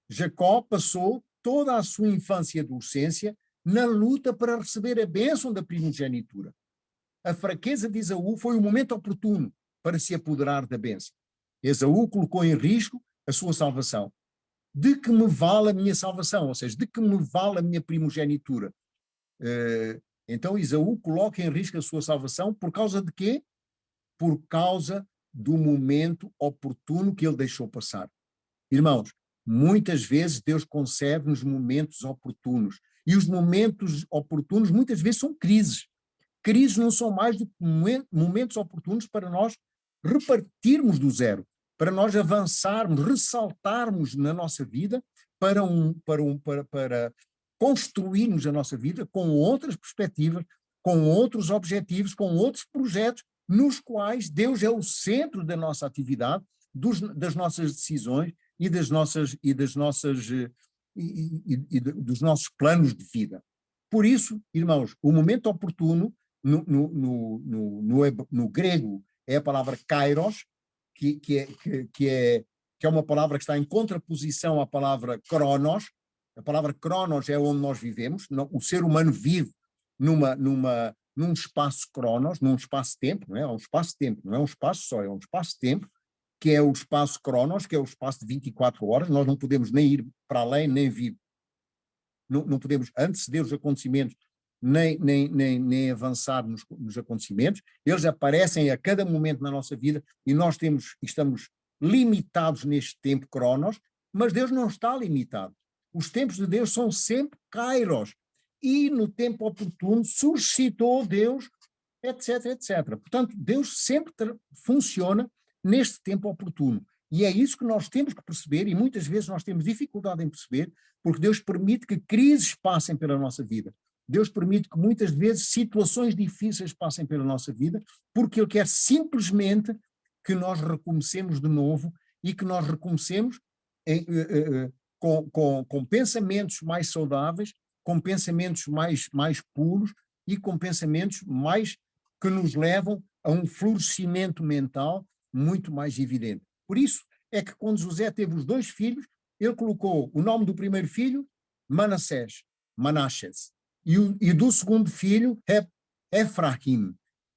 Jacó passou toda a sua infância e adolescência na luta para receber a bênção da primogenitura. A fraqueza de Esaú foi o momento oportuno para se apoderar da bênção. Esaú colocou em risco a sua salvação. De que me vale a minha salvação? Ou seja, de que me vale a minha primogenitura? Então Esaú coloca em risco a sua salvação por causa de quê? Por causa do momento oportuno que ele deixou passar. Irmãos, muitas vezes Deus concede-nos momentos oportunos. E os momentos oportunos muitas vezes são crises. Crises não são mais do que momentos oportunos para nós repartirmos do zero, para nós avançarmos, ressaltarmos na nossa vida para construirmos a nossa vida com outras perspectivas, com outros objetivos, com outros projetos, nos quais Deus é o centro da nossa atividade, das nossas decisões e dos nossos planos de vida. Por isso, irmãos, o momento oportuno, no grego é a palavra kairos, que é uma palavra que está em contraposição à palavra kronos. A palavra kronos é onde nós vivemos. O ser humano vive num espaço cronos, num espaço-tempo, não é? É um espaço-tempo, não é um espaço só, é um espaço-tempo, que é o espaço cronos, que é o espaço de 24 horas. Nós não podemos nem ir para além, nem vir. Não podemos anteceder os acontecimentos, nem avançar nos acontecimentos. Eles aparecem a cada momento na nossa vida e nós estamos limitados neste tempo cronos, mas Deus não está limitado. Os tempos de Deus são sempre kairos, e no tempo oportuno suscitou Deus, etc, etc. Portanto, Deus sempre funciona neste tempo oportuno. E é isso que nós temos que perceber, e muitas vezes nós temos dificuldade em perceber, porque Deus permite que crises passem pela nossa vida. Deus permite que muitas vezes situações difíceis passem pela nossa vida, porque Ele quer simplesmente que nós recomecemos de novo e que nós recomecemos com pensamentos mais saudáveis, com pensamentos mais puros e com pensamentos mais que nos levam a um florescimento mental muito mais evidente. Por isso é que quando José teve os 2 filhos, ele colocou o nome do primeiro filho, Manassés, e do segundo filho, Efraim.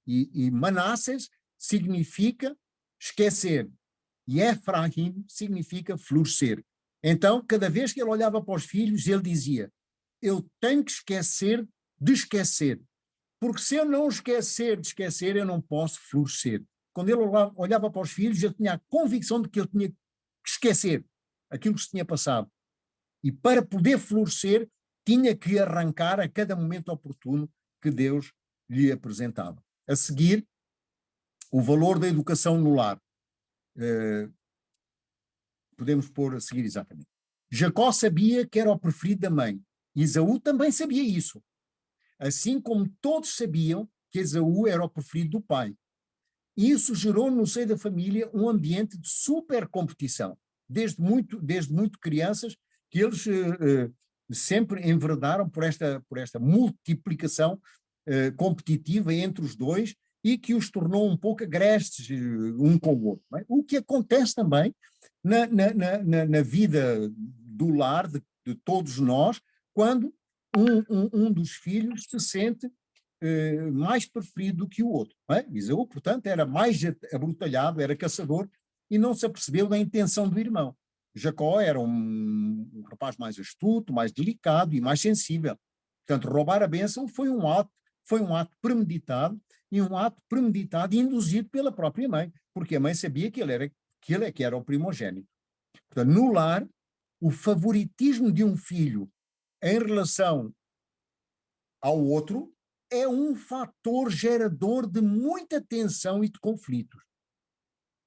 E Manassés significa esquecer, e Efraim significa florescer. Então, cada vez que ele olhava para os filhos, ele dizia: eu tenho que esquecer de esquecer, porque se eu não esquecer de esquecer, eu não posso florescer. Quando ele olhava para os filhos, ele tinha a convicção de que ele tinha que esquecer aquilo que se tinha passado. E para poder florescer, tinha que arrancar a cada momento oportuno que Deus lhe apresentava. A seguir, o valor da educação no lar. Podemos pôr a seguir exatamente. Jacó sabia que era o preferido da mãe. Esaú também sabia isso. Assim como todos sabiam que Esaú era o preferido do pai. Isso gerou no seio da família um ambiente de super competição. Desde muito crianças, que eles sempre enveredaram por esta multiplicação competitiva entre os dois e que os tornou um pouco agrestes um com o outro. Não é? O que acontece também na vida do lar de todos nós, quando um dos filhos se sente mais preferido do que o outro. Não é? Esaú, portanto, era mais abrutalhado, era caçador e não se apercebeu da intenção do irmão. Jacó era um rapaz mais astuto, mais delicado e mais sensível. Portanto, roubar a bênção foi um ato premeditado e um ato premeditado e induzido pela própria mãe, porque a mãe sabia que ele é que era o primogênito. Portanto, no lar, o favoritismo de um filho em relação ao outro é um fator gerador de muita tensão e de conflitos.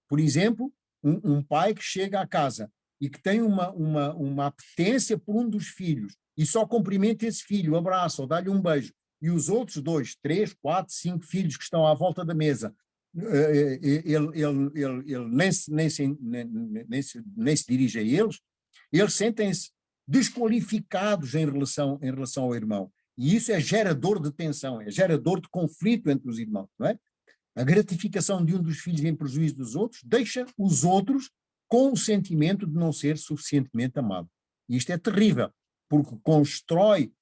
Por exemplo, um pai que chega à casa e que tem uma apetência por um dos filhos e só cumprimenta esse filho, abraça ou dá-lhe um beijo, e os outros 2, 3, 4, 5 filhos que estão à volta da mesa, ele nem se dirige a eles sentem-se desqualificados em relação ao irmão. E isso é gerador de tensão, é gerador de conflito entre os irmãos, não é? A gratificação de um dos filhos em prejuízo dos outros deixa os outros com o sentimento de não ser suficientemente amado. E isto é terrível, porque constrói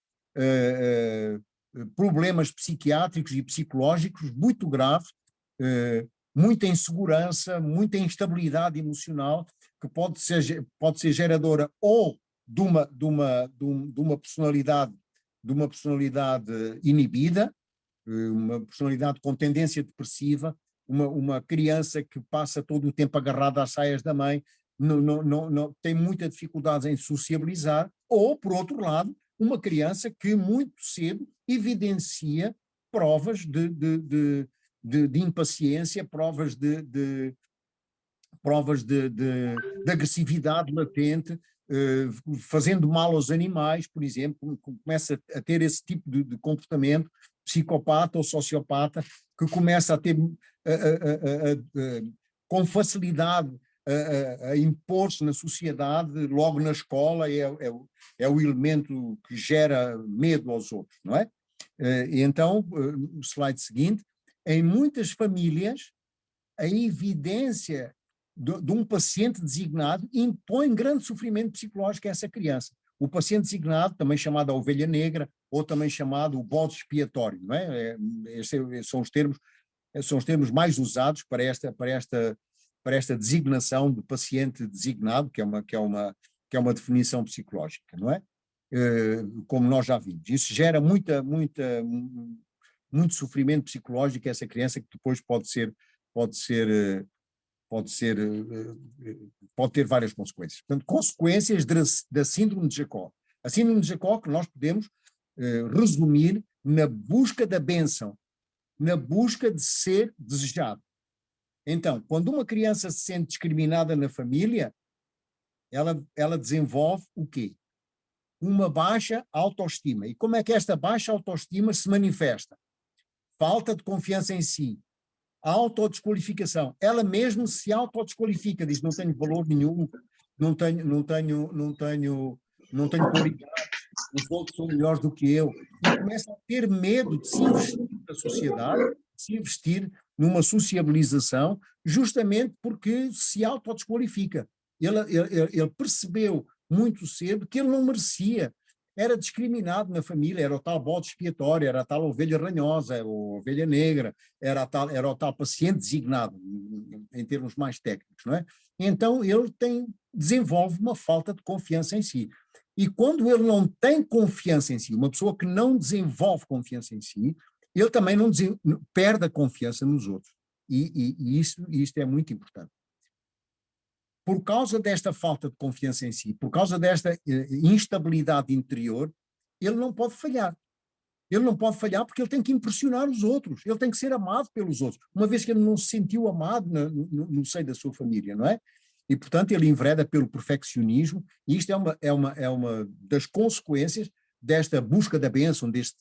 problemas psiquiátricos e psicológicos muito graves, muita insegurança, muita instabilidade emocional, que pode ser geradora ou de uma personalidade inibida, uma personalidade com tendência depressiva, uma criança que passa todo o tempo agarrada às saias da mãe, não tem muita dificuldade em sociabilizar, ou, por outro lado, uma criança que muito cedo evidencia provas de impaciência, provas de agressividade latente, fazendo mal aos animais, por exemplo, começa a ter esse tipo de comportamento psicopata ou sociopata, que começa a ter com facilidade a impor-se na sociedade, logo na escola, é o elemento que gera medo aos outros, não é? E então, o slide seguinte, em muitas famílias, a evidência de um paciente designado impõe grande sofrimento psicológico a essa criança. O paciente designado, também chamado a ovelha negra, ou também chamado o bode expiatório, não é? Esses são os termos mais usados para esta designação de paciente designado, que é uma definição psicológica, não é? Como nós já vimos. Isso gera muito sofrimento psicológico a essa criança, que depois pode ter várias consequências. Portanto, consequências da síndrome de Jacó. A síndrome de Jacó que nós podemos resumir na busca da bênção, na busca de ser desejado. Então, quando uma criança se sente discriminada na família, ela desenvolve o quê? Uma baixa autoestima. E como é que esta baixa autoestima se manifesta? Falta de confiança em si, autodesqualificação. Ela mesmo se autodesqualifica, diz: não tenho valor nenhum, não tenho qualidade, os outros são melhores do que eu. E começa a ter medo de se investir na sociedade, de se investir numa sociabilização, justamente porque se autodesqualifica. Ele percebeu muito cedo que ele não merecia, era discriminado na família, era o tal bode expiatório, era a tal ovelha ranhosa, ou ovelha negra, era o tal paciente designado, em termos mais técnicos, não é? Então ele desenvolve uma falta de confiança em si. E quando ele não tem confiança em si, uma pessoa que não desenvolve confiança em si, ele também perde a confiança nos outros. E isto é muito importante. Por causa desta falta de confiança em si, por causa desta instabilidade interior, ele não pode falhar. Ele não pode falhar porque ele tem que impressionar os outros, ele tem que ser amado pelos outros, uma vez que ele não se sentiu amado no seio da sua família, não é? E, portanto, ele envereda pelo perfeccionismo, e isto é uma das consequências desta busca da bênção, deste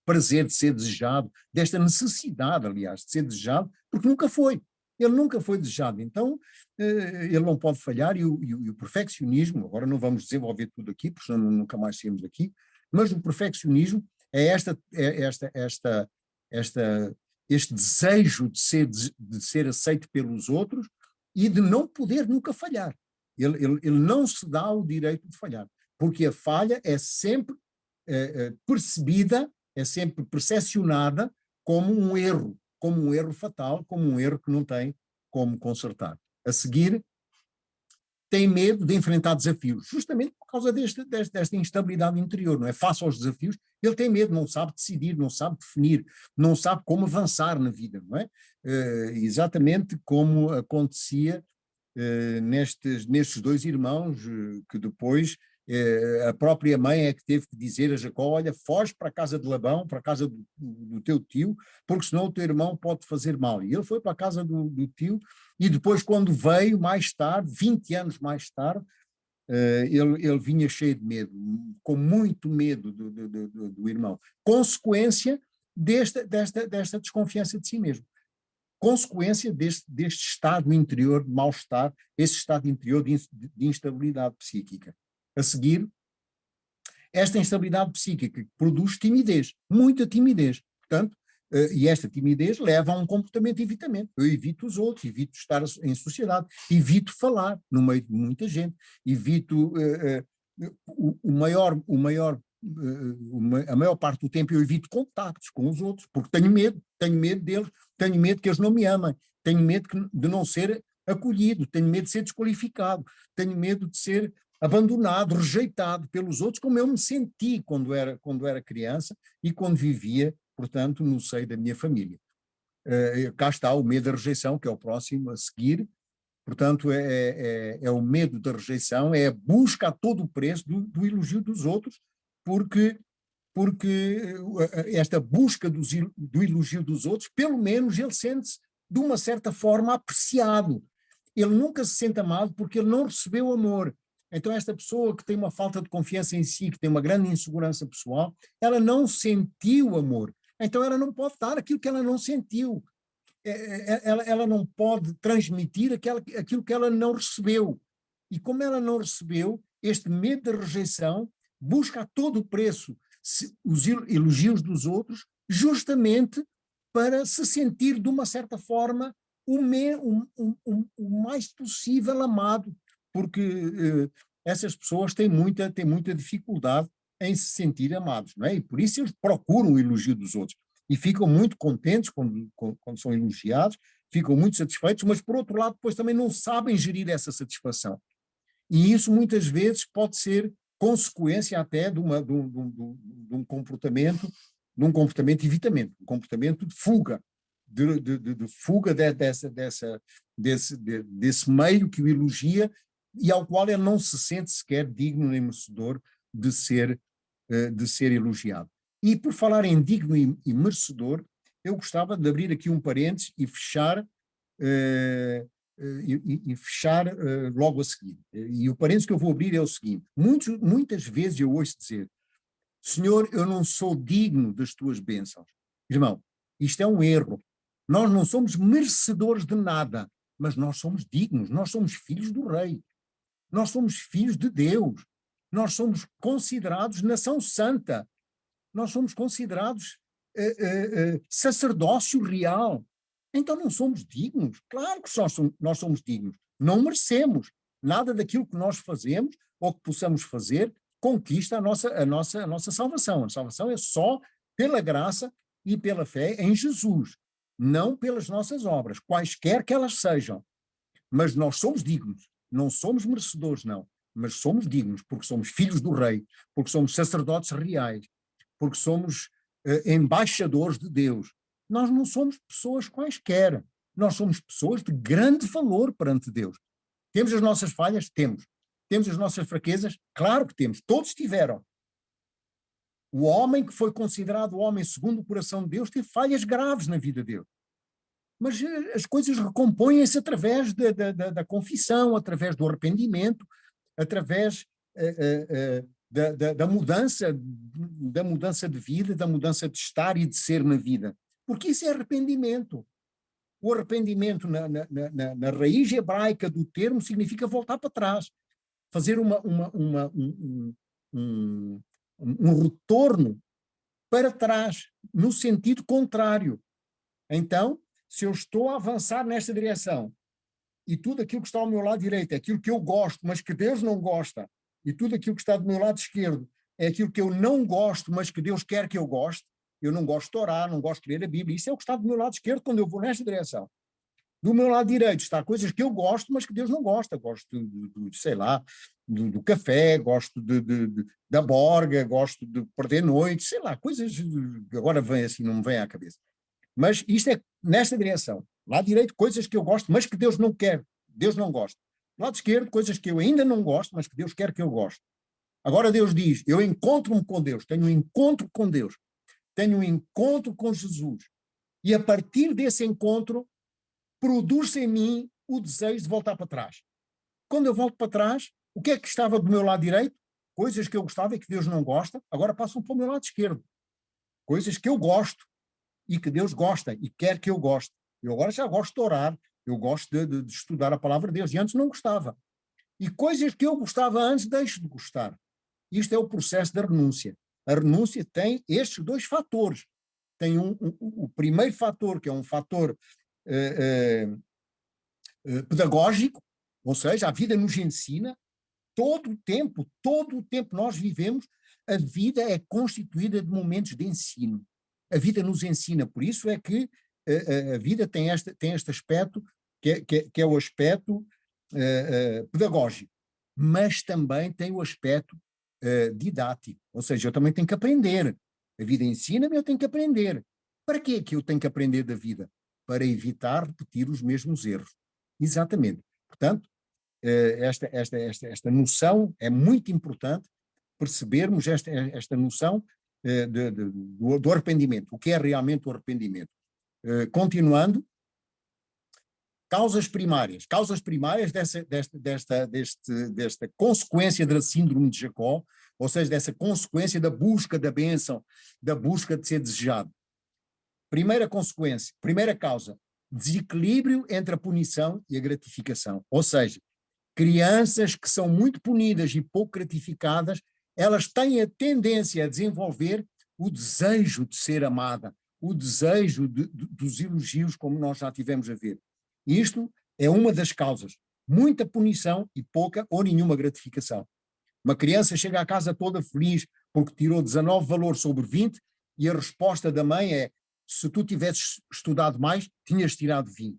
prazer de ser desejado, desta necessidade, aliás, de ser desejado, porque nunca foi. Ele nunca foi desejado, então ele não pode falhar, e o perfeccionismo, agora não vamos desenvolver tudo aqui, porque senão nunca mais saímos daqui, mas o perfeccionismo é este desejo de ser aceito pelos outros e de não poder nunca falhar. Ele não se dá o direito de falhar, porque a falha é sempre percebida, é sempre percepcionada como um erro fatal, como um erro que não tem como consertar. A seguir, tem medo de enfrentar desafios, justamente por causa desta instabilidade interior, não é? Face aos desafios, ele tem medo, não sabe decidir, não sabe definir, não sabe como avançar na vida, não é? Exatamente como acontecia nestes dois irmãos, que depois a própria mãe é que teve que dizer a Jacó: olha, foge para a casa de Labão, para a casa do teu tio, porque senão o teu irmão pode fazer mal. E ele foi para a casa do tio, e depois, quando veio, mais tarde, 20 anos mais tarde, ele vinha cheio de medo, com muito medo do irmão. Consequência desta desconfiança de si mesmo. Consequência deste estado interior de mal-estar, esse estado interior de instabilidade psíquica. A seguir, esta instabilidade psíquica produz timidez, muita timidez. Portanto, e esta timidez leva a um comportamento de evitamento. Eu evito os outros, evito estar em sociedade, evito falar no meio de muita gente, evito a maior parte do tempo eu evito contactos com os outros, porque tenho medo deles, tenho medo que eles não me amem, tenho medo de não ser acolhido, tenho medo de ser desqualificado, tenho medo de ser abandonado, rejeitado pelos outros, como eu me senti quando era criança e quando vivia, portanto, no seio da minha família. Cá está o medo da rejeição, que é o próximo a seguir. Portanto, é o medo da rejeição, é a busca a todo o preço do elogio dos outros, porque esta busca do elogio dos outros, pelo menos ele sente-se de uma certa forma apreciado. Ele nunca se sente amado porque ele não recebeu amor. Então esta pessoa que tem uma falta de confiança em si, que tem uma grande insegurança pessoal, ela não sentiu amor. Então ela não pode dar aquilo que ela não sentiu. Ela não pode transmitir aquilo que ela não recebeu. E como ela não recebeu, este medo da rejeição busca a todo o preço os elogios dos outros, justamente para se sentir de uma certa forma o mais possível amado, porque essas pessoas têm muita dificuldade em se sentir amados, não é? E por isso eles procuram o elogio dos outros e ficam muito contentes quando são elogiados, ficam muito satisfeitos, mas por outro lado depois também não sabem gerir essa satisfação. E isso muitas vezes pode ser consequência até de um comportamento de evitamento, um comportamento de fuga, de fuga desse meio que o elogia e ao qual ele não se sente sequer digno nem merecedor de ser elogiado. E por falar em digno e merecedor, eu gostava de abrir aqui um parênteses e fechar logo a seguir. E o parênteses que eu vou abrir é o seguinte: muitas vezes eu ouço dizer: Senhor, eu não sou digno das tuas bênçãos. Irmão, isto é um erro. Nós não somos merecedores de nada, mas nós somos dignos, nós somos filhos do Rei, nós somos filhos de Deus, nós somos considerados nação santa, nós somos considerados sacerdócio real. Então não somos dignos? Claro que nós somos dignos. Não merecemos. Nada daquilo que nós fazemos ou que possamos fazer conquista a nossa salvação. A salvação é só pela graça e pela fé em Jesus, não pelas nossas obras, quaisquer que elas sejam. Mas nós somos dignos. Não somos merecedores, não. Mas somos dignos, porque somos filhos do Rei, porque somos sacerdotes reais, porque somos embaixadores de Deus. Nós não somos pessoas quaisquer. Nós somos pessoas de grande valor perante Deus. Temos as nossas falhas? Temos. Temos as nossas fraquezas? Claro que temos. Todos tiveram. O homem que foi considerado o homem segundo o coração de Deus teve falhas graves na vida dele. Mas as coisas recompõem-se através da confissão, através do arrependimento, através da mudança de vida, da mudança de estar e de ser na vida. Porque isso é arrependimento. O arrependimento na raiz hebraica do termo significa voltar para trás, fazer um retorno para trás, no sentido contrário. Então, se eu estou a avançar nesta direção e tudo aquilo que está ao meu lado direito é aquilo que eu gosto, mas que Deus não gosta, e tudo aquilo que está do meu lado esquerdo é aquilo que eu não gosto, mas que Deus quer que eu goste, eu não gosto de orar, não gosto de ler a Bíblia, isso é o que está do meu lado esquerdo quando eu vou nesta direção. Do meu lado direito está coisas que eu gosto, mas que Deus não gosta. Gosto sei lá, do café, gosto da borga, gosto de perder noite, sei lá, coisas que agora vem assim, não me vem à cabeça. Mas isto é nesta direção. Lado direito, coisas que eu gosto, mas que Deus não quer, Deus não gosta. Lado esquerdo, coisas que eu ainda não gosto, mas que Deus quer que eu goste. Agora Deus diz, eu encontro-me com Deus, tenho um encontro com Deus, tenho um encontro com Jesus. E a partir desse encontro, produz em mim o desejo de voltar para trás. Quando eu volto para trás, o que é que estava do meu lado direito? Coisas que eu gostava e que Deus não gosta, agora passam para o meu lado esquerdo. Coisas que eu gosto e que Deus gosta e quer que eu goste. Eu agora já gosto de orar, eu gosto de estudar a palavra de Deus, e antes não gostava. E coisas que eu gostava antes, deixo de gostar. Isto é o processo da renúncia. A renúncia tem estes dois fatores. Tem o primeiro fator, que é um fator pedagógico, ou seja, a vida nos ensina, todo o tempo nós vivemos, a vida é constituída de momentos de ensino. A vida nos ensina, por isso é que a vida tem este aspecto, que é o aspecto pedagógico, mas também tem o aspecto didático, ou seja, eu também tenho que aprender. A vida ensina-me, eu tenho que aprender. Para que é que eu tenho que aprender da vida? Para evitar repetir os mesmos erros. Exatamente. Portanto, esta noção é muito importante, percebermos esta noção do arrependimento. O que é realmente o arrependimento? Continuando, causas primárias desta consequência da síndrome de Jacó, ou seja, dessa consequência da busca da bênção, da busca de ser desejado. Primeira consequência, primeira causa, desequilíbrio entre a punição e a gratificação. Ou seja, crianças que são muito punidas e pouco gratificadas, elas têm a tendência a desenvolver o desejo de ser amada, o desejo dos elogios, como nós já tivemos a ver. Isto é uma das causas. Muita punição e pouca ou nenhuma gratificação. Uma criança chega à casa toda feliz porque tirou 19 valores sobre 20 e a resposta da mãe é: se tu tivesses estudado mais, tinhas tirado 20.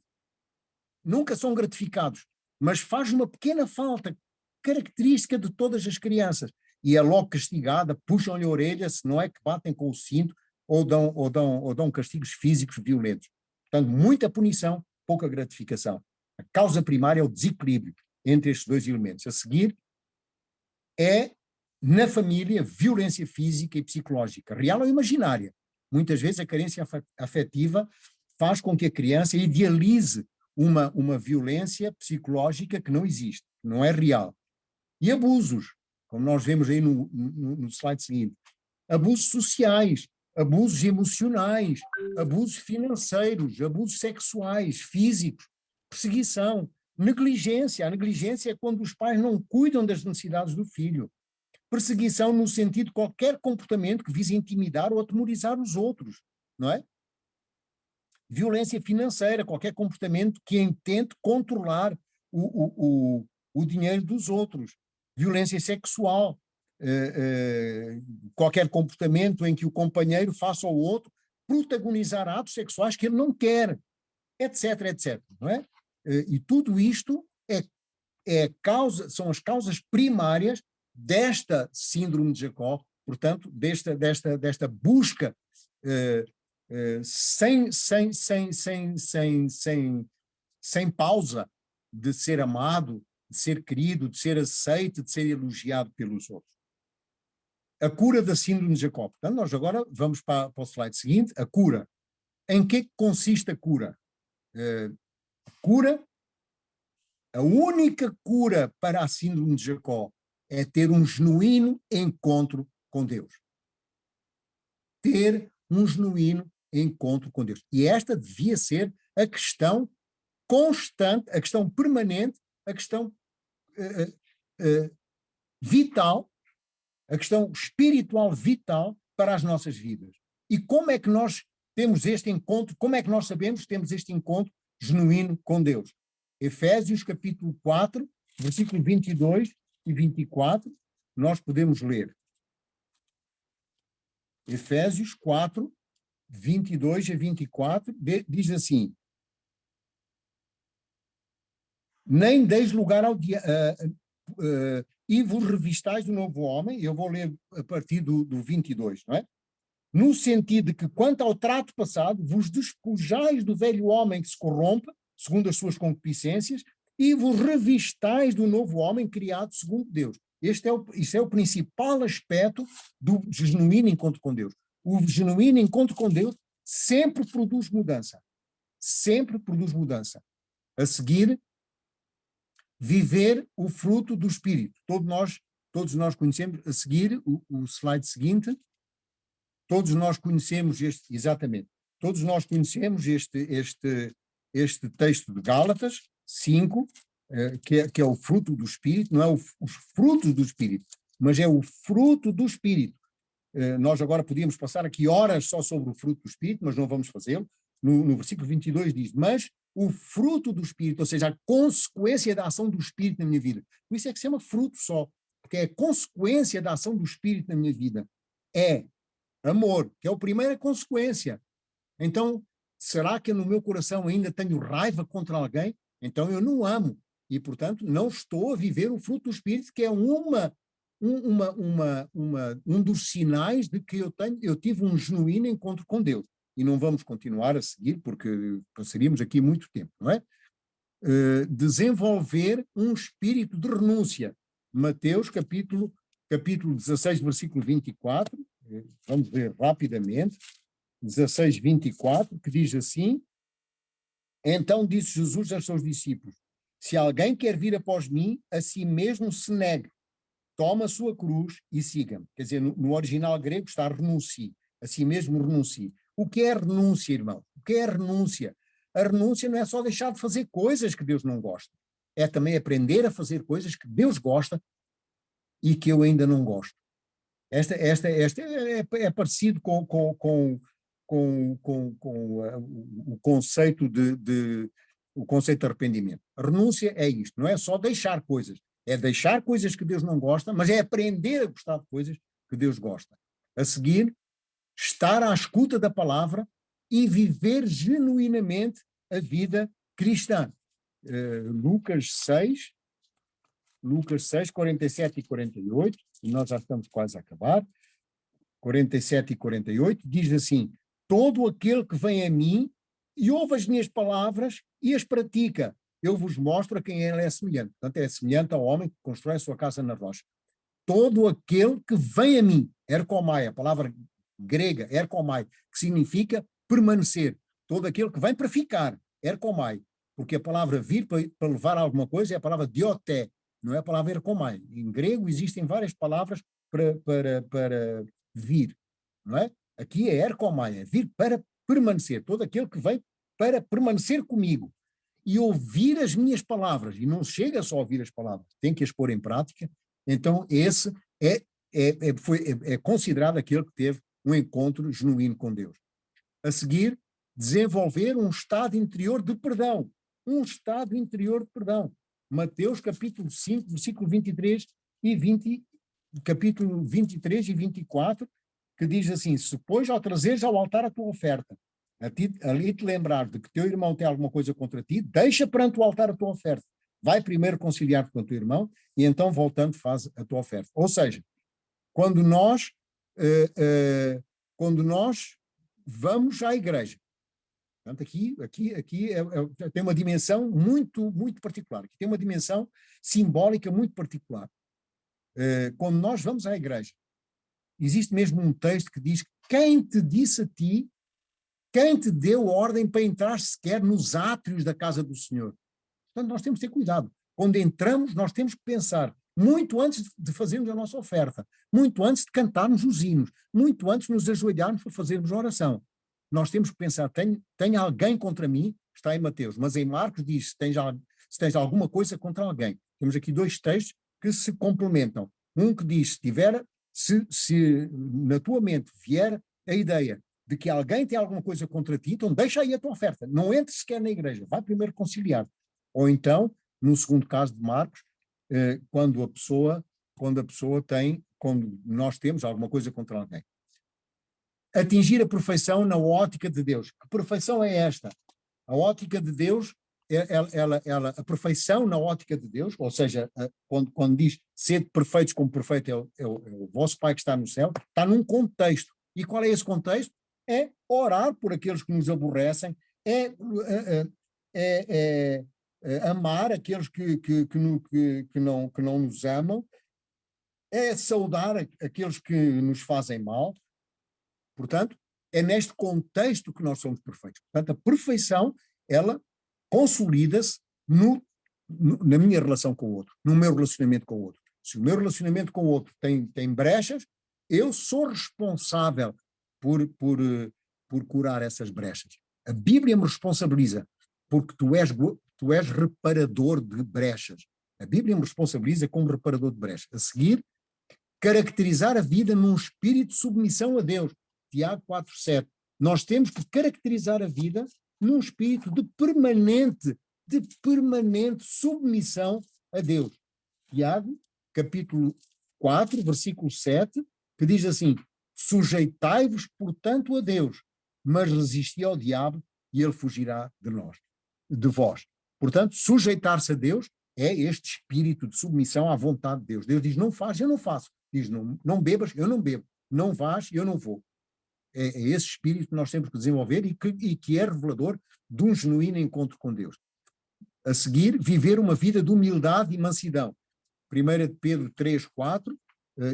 Nunca são gratificados, mas faz uma pequena falta característica de todas as crianças e é logo castigada, puxam-lhe a orelha, se não é que batem com o cinto ou dão castigos físicos violentos. Portanto, muita punição, pouca gratificação. A causa primária é o desequilíbrio entre estes dois elementos. A seguir é, na família, violência física e psicológica, real ou imaginária. Muitas vezes a carência afetiva faz com que a criança idealize uma violência psicológica que não existe, não é real. E abusos, como nós vemos aí no slide seguinte, abusos sociais, abusos emocionais, abusos financeiros, abusos sexuais, físicos, perseguição, negligência. A negligência é quando os pais não cuidam das necessidades do filho. Perseguição no sentido de qualquer comportamento que vise intimidar ou atemorizar os outros, não é? Violência financeira, qualquer comportamento que intente controlar o dinheiro dos outros. Violência sexual, qualquer comportamento em que o companheiro faça ao outro protagonizar atos sexuais que ele não quer, etc, etc. Não é? E tudo isto são as causas primárias desta síndrome de Jacó, portanto, desta busca sem pausa de ser amado, de ser querido, de ser aceito, de ser elogiado pelos outros. A cura da síndrome de Jacó. Portanto, nós agora vamos para o slide seguinte. A cura. Em que consiste a cura? A única cura para a síndrome de Jacó é ter um genuíno encontro com Deus. Ter um genuíno encontro com Deus. E esta devia ser a questão constante, a questão permanente, a questão vital, a questão espiritual vital para as nossas vidas. E como é que nós temos este encontro, como é que nós sabemos que temos este encontro genuíno com Deus? Efésios capítulo 4, versículo 22 e 24, nós podemos ler. Efésios 4, 22 a 24, diz assim: nem deis lugar ao e vos revistais do novo homem. Eu vou ler a partir do 22, não é? No sentido de que, quanto ao trato passado, vos despojais do velho homem que se corrompe, segundo as suas concupiscências, e vos revistais do novo homem criado segundo Deus. Isso é o principal aspecto do genuíno encontro com Deus. O genuíno encontro com Deus sempre produz mudança. Sempre produz mudança. A seguir, viver o fruto do Espírito. Todos nós conhecemos, a seguir, o slide seguinte, todos nós conhecemos todos nós conhecemos este texto de Gálatas 5, que é o fruto do Espírito, não é os frutos do Espírito, mas é o fruto do Espírito. Nós agora podíamos passar aqui horas só sobre o fruto do Espírito, mas não vamos fazê-lo. No versículo 22 diz: mas o fruto do Espírito, ou seja, a consequência da ação do Espírito na minha vida. Por isso é que se chama fruto só, porque é a consequência da ação do Espírito na minha vida. É amor, que é a primeira consequência. Então, será que no meu coração ainda tenho raiva contra alguém? Então eu não amo. E, portanto, não estou a viver o fruto do Espírito, que é um dos sinais de que eu tive um genuíno encontro com Deus. E não vamos continuar a seguir, porque passaríamos aqui muito tempo, não é? Desenvolver um espírito de renúncia. Mateus, capítulo 16, versículo 24, vamos ver rapidamente, 16, 24, que diz assim: então disse Jesus aos seus discípulos: se alguém quer vir após mim, a si mesmo se negue, toma a sua cruz e siga-me. Quer dizer, no original grego está renuncie, a si mesmo renuncie. O que é renúncia, irmão? O que é renúncia? A renúncia não é só deixar de fazer coisas que Deus não gosta, é também aprender a fazer coisas que Deus gosta e que eu ainda não gosto. Esta é parecido com o conceito de o conceito de arrependimento. A renúncia é isto, não é só deixar coisas, é deixar coisas que Deus não gosta, mas é aprender a gostar de coisas que Deus gosta. A seguir, estar à escuta da palavra e viver genuinamente a vida cristã. Lucas 6, 47 e 48, e nós já estamos quase a acabar, 47 e 48, diz assim: todo aquele que vem a mim e ouve as minhas palavras e as pratica, eu vos mostro a quem ele é semelhante. Portanto, é semelhante ao homem que constrói a sua casa na rocha. Todo aquele que vem a mim, erkomai, a palavra grega, erkomai, que significa permanecer. Todo aquele que vem para ficar, erkomai, porque a palavra vir para levar alguma coisa é a palavra dioté, não é a palavra erkomai. Em grego existem várias palavras para vir, não é? Aqui é erkomai, é vir para permanecer. Todo aquele que vem para permanecer comigo e ouvir as minhas palavras, e não chega só a ouvir as palavras, tem que as pôr em prática. Então esse é considerado aquele que teve um encontro genuíno com Deus. A seguir, desenvolver um estado interior de perdão. Um estado interior de perdão. Mateus capítulo 5, versículo 23 e 20, capítulo 23 e 24, que diz assim: se pois ao trazeres ao altar a tua oferta, ali te lembrar de que teu irmão tem alguma coisa contra ti, deixa perante o altar a tua oferta. Vai primeiro conciliar-te com o teu irmão e então voltando faz a tua oferta. Ou seja, quando nós vamos à igreja, portanto, aqui tem uma dimensão muito, muito particular, aqui tem uma dimensão simbólica muito particular. Quando nós vamos à igreja, existe mesmo um texto que diz: quem te disse a ti, quem te deu ordem para entrar sequer nos átrios da casa do Senhor? Portanto, nós temos que ter cuidado. Quando entramos, nós temos que pensar, muito antes de fazermos a nossa oferta, muito antes de cantarmos os hinos, muito antes de nos ajoelharmos para fazermos a oração. Nós temos que pensar, tem alguém contra mim? Está em Mateus, mas em Marcos diz, se tens alguma coisa contra alguém. Temos aqui dois textos que se complementam. Um que diz, se na tua mente vier a ideia de que alguém tem alguma coisa contra ti, então deixa aí a tua oferta. Não entres sequer na igreja, vai primeiro conciliar. Ou então, no segundo caso de Marcos, quando nós temos alguma coisa contra alguém. Atingir a perfeição na ótica de Deus. Que perfeição é esta? A ótica de Deus, a perfeição na ótica de Deus, ou seja, quando diz sede perfeitos como perfeito é o vosso Pai que está no céu, está num contexto. E qual é esse contexto? É orar por aqueles que nos aborrecem, amar aqueles que não nos amam, é saudar aqueles que nos fazem mal. Portanto, é neste contexto que nós somos perfeitos. Portanto, a perfeição, ela consolida-se na minha relação com o outro, no meu relacionamento com o outro. Se o meu relacionamento com o outro tem brechas, eu sou responsável por curar essas brechas. A Bíblia me responsabiliza, porque tu és reparador de brechas. A Bíblia me responsabiliza como reparador de brechas. A seguir, caracterizar a vida num espírito de submissão a Deus. Tiago 4:7. Nós temos que caracterizar a vida num espírito de permanente submissão a Deus. Tiago, capítulo 4, versículo 7, que diz assim: sujeitai-vos, portanto, a Deus, mas resisti ao diabo e ele fugirá de vós. Portanto, sujeitar-se a Deus é este espírito de submissão à vontade de Deus. Deus diz, não faz, eu não faço. Diz, não bebas, eu não bebo. Não vás, eu não vou. É esse espírito que nós temos que desenvolver e que é revelador de um genuíno encontro com Deus. A seguir, viver uma vida de humildade e mansidão. 1 Pedro 3:4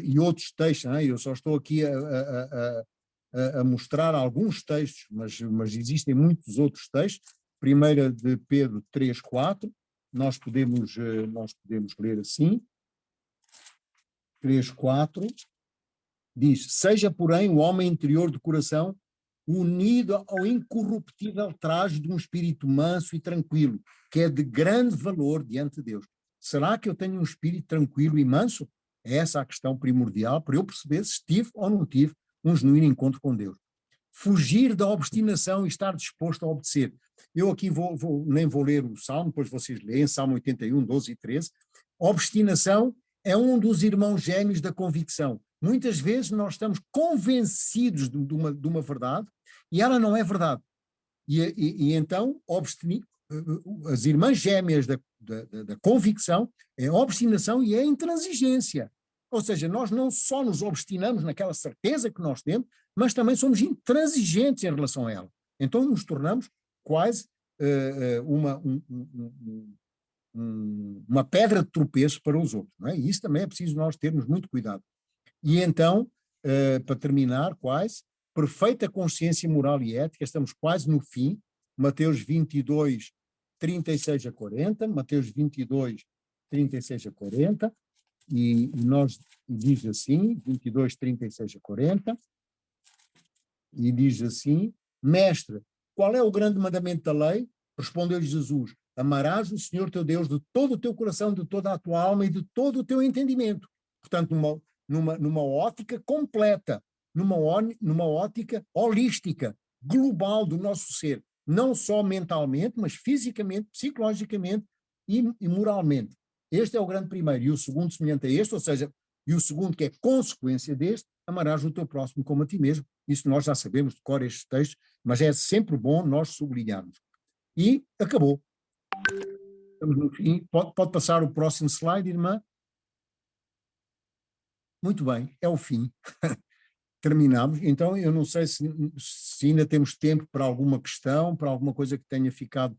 e outros textos, não é? Eu só estou aqui a mostrar alguns textos, mas existem muitos outros textos. 1 Pedro 3:4, nós podemos ler assim. 3:4 diz: seja, porém, o homem interior de coração unido ao incorruptível traje de um espírito manso e tranquilo, que é de grande valor diante de Deus. Será que eu tenho um espírito tranquilo e manso? É essa a questão primordial para eu perceber se tive ou não tive um genuíno encontro com Deus. fugir da obstinação e estar disposto a obedecer. Eu aqui nem vou ler o Salmo, depois vocês leem, Salmo 81, 12 e 13. Obstinação é um dos irmãos gêmeos da convicção. Muitas vezes nós estamos convencidos de uma verdade e ela não é verdade. E então, as irmãs gêmeas da convicção é a obstinação e a intransigência. Ou seja, nós não só nos obstinamos naquela certeza que nós temos, mas também somos intransigentes em relação a ela. Então nos tornamos quase uma pedra de tropeço para os outros. Não é? E isso também é preciso nós termos muito cuidado. E então, para terminar, quase, perfeita consciência moral e ética, estamos quase no fim, Mateus 22, 36 a 40, Mateus 22, 36 a 40, e nós diz assim, 22, 36 a 40, e diz assim: Mestre, qual é o grande mandamento da lei? Respondeu-lhe Jesus: amarás o Senhor teu Deus de todo o teu coração, de toda a tua alma e de todo o teu entendimento. Portanto, numa ótica completa, numa ótica holística, global do nosso ser, não só mentalmente, mas fisicamente, psicologicamente e moralmente. Este é o grande primeiro. E o segundo, semelhante a este, ou seja, e o segundo, que é consequência deste, amarás o teu próximo como a ti mesmo. Isso nós já sabemos de cor estes textos, mas é sempre bom nós sublinharmos. E acabou. Estamos no fim. Pode passar o próximo slide, irmã? Muito bem, é o fim. Terminamos. Então, eu não sei se ainda temos tempo para alguma questão, para alguma coisa que tenha ficado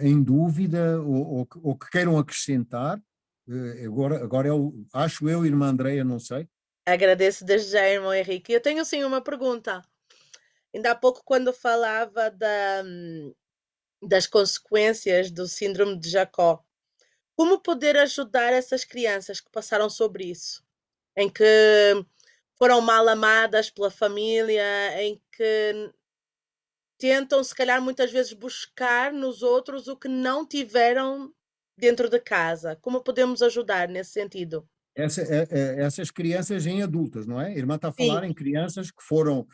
em dúvida ou que queiram acrescentar. Agora acho eu, irmã Andreia, não sei. Agradeço desde já, irmão Henrique. Eu tenho sim uma pergunta. Ainda há pouco, quando falava das consequências do síndrome de Jacó, como poder ajudar essas crianças que passaram sobre isso? Em que foram mal amadas pela família, em que tentam, se calhar, muitas vezes buscar nos outros o que não tiveram dentro de casa. Como podemos ajudar nesse sentido? Essas crianças em adultas, não é? A irmã está a falar Sim. em crianças que foram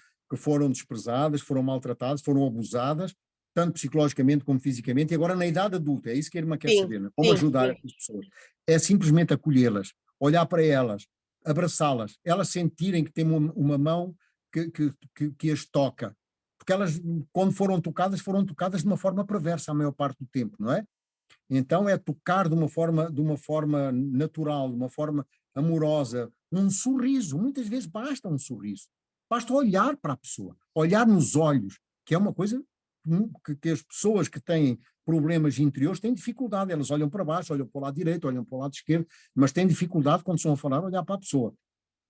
desprezadas, foram maltratadas, foram abusadas, tanto psicologicamente como fisicamente, e agora na idade adulta. É isso que a irmã quer saber, não é? Como ajudar essas pessoas. É simplesmente acolhê-las, olhar para elas, abraçá-las, elas sentirem que têm uma mão que as toca. Porque elas, quando foram tocadas de uma forma perversa a maior parte do tempo, não é? Então é tocar de uma forma natural, de uma forma amorosa, um sorriso. Muitas vezes basta um sorriso. Basta olhar para a pessoa, olhar nos olhos, que é uma coisa que as pessoas que têm problemas interiores têm dificuldade. Elas olham para baixo, olham para o lado direito, olham para o lado esquerdo, mas têm dificuldade quando estão a falar, olhar para a pessoa.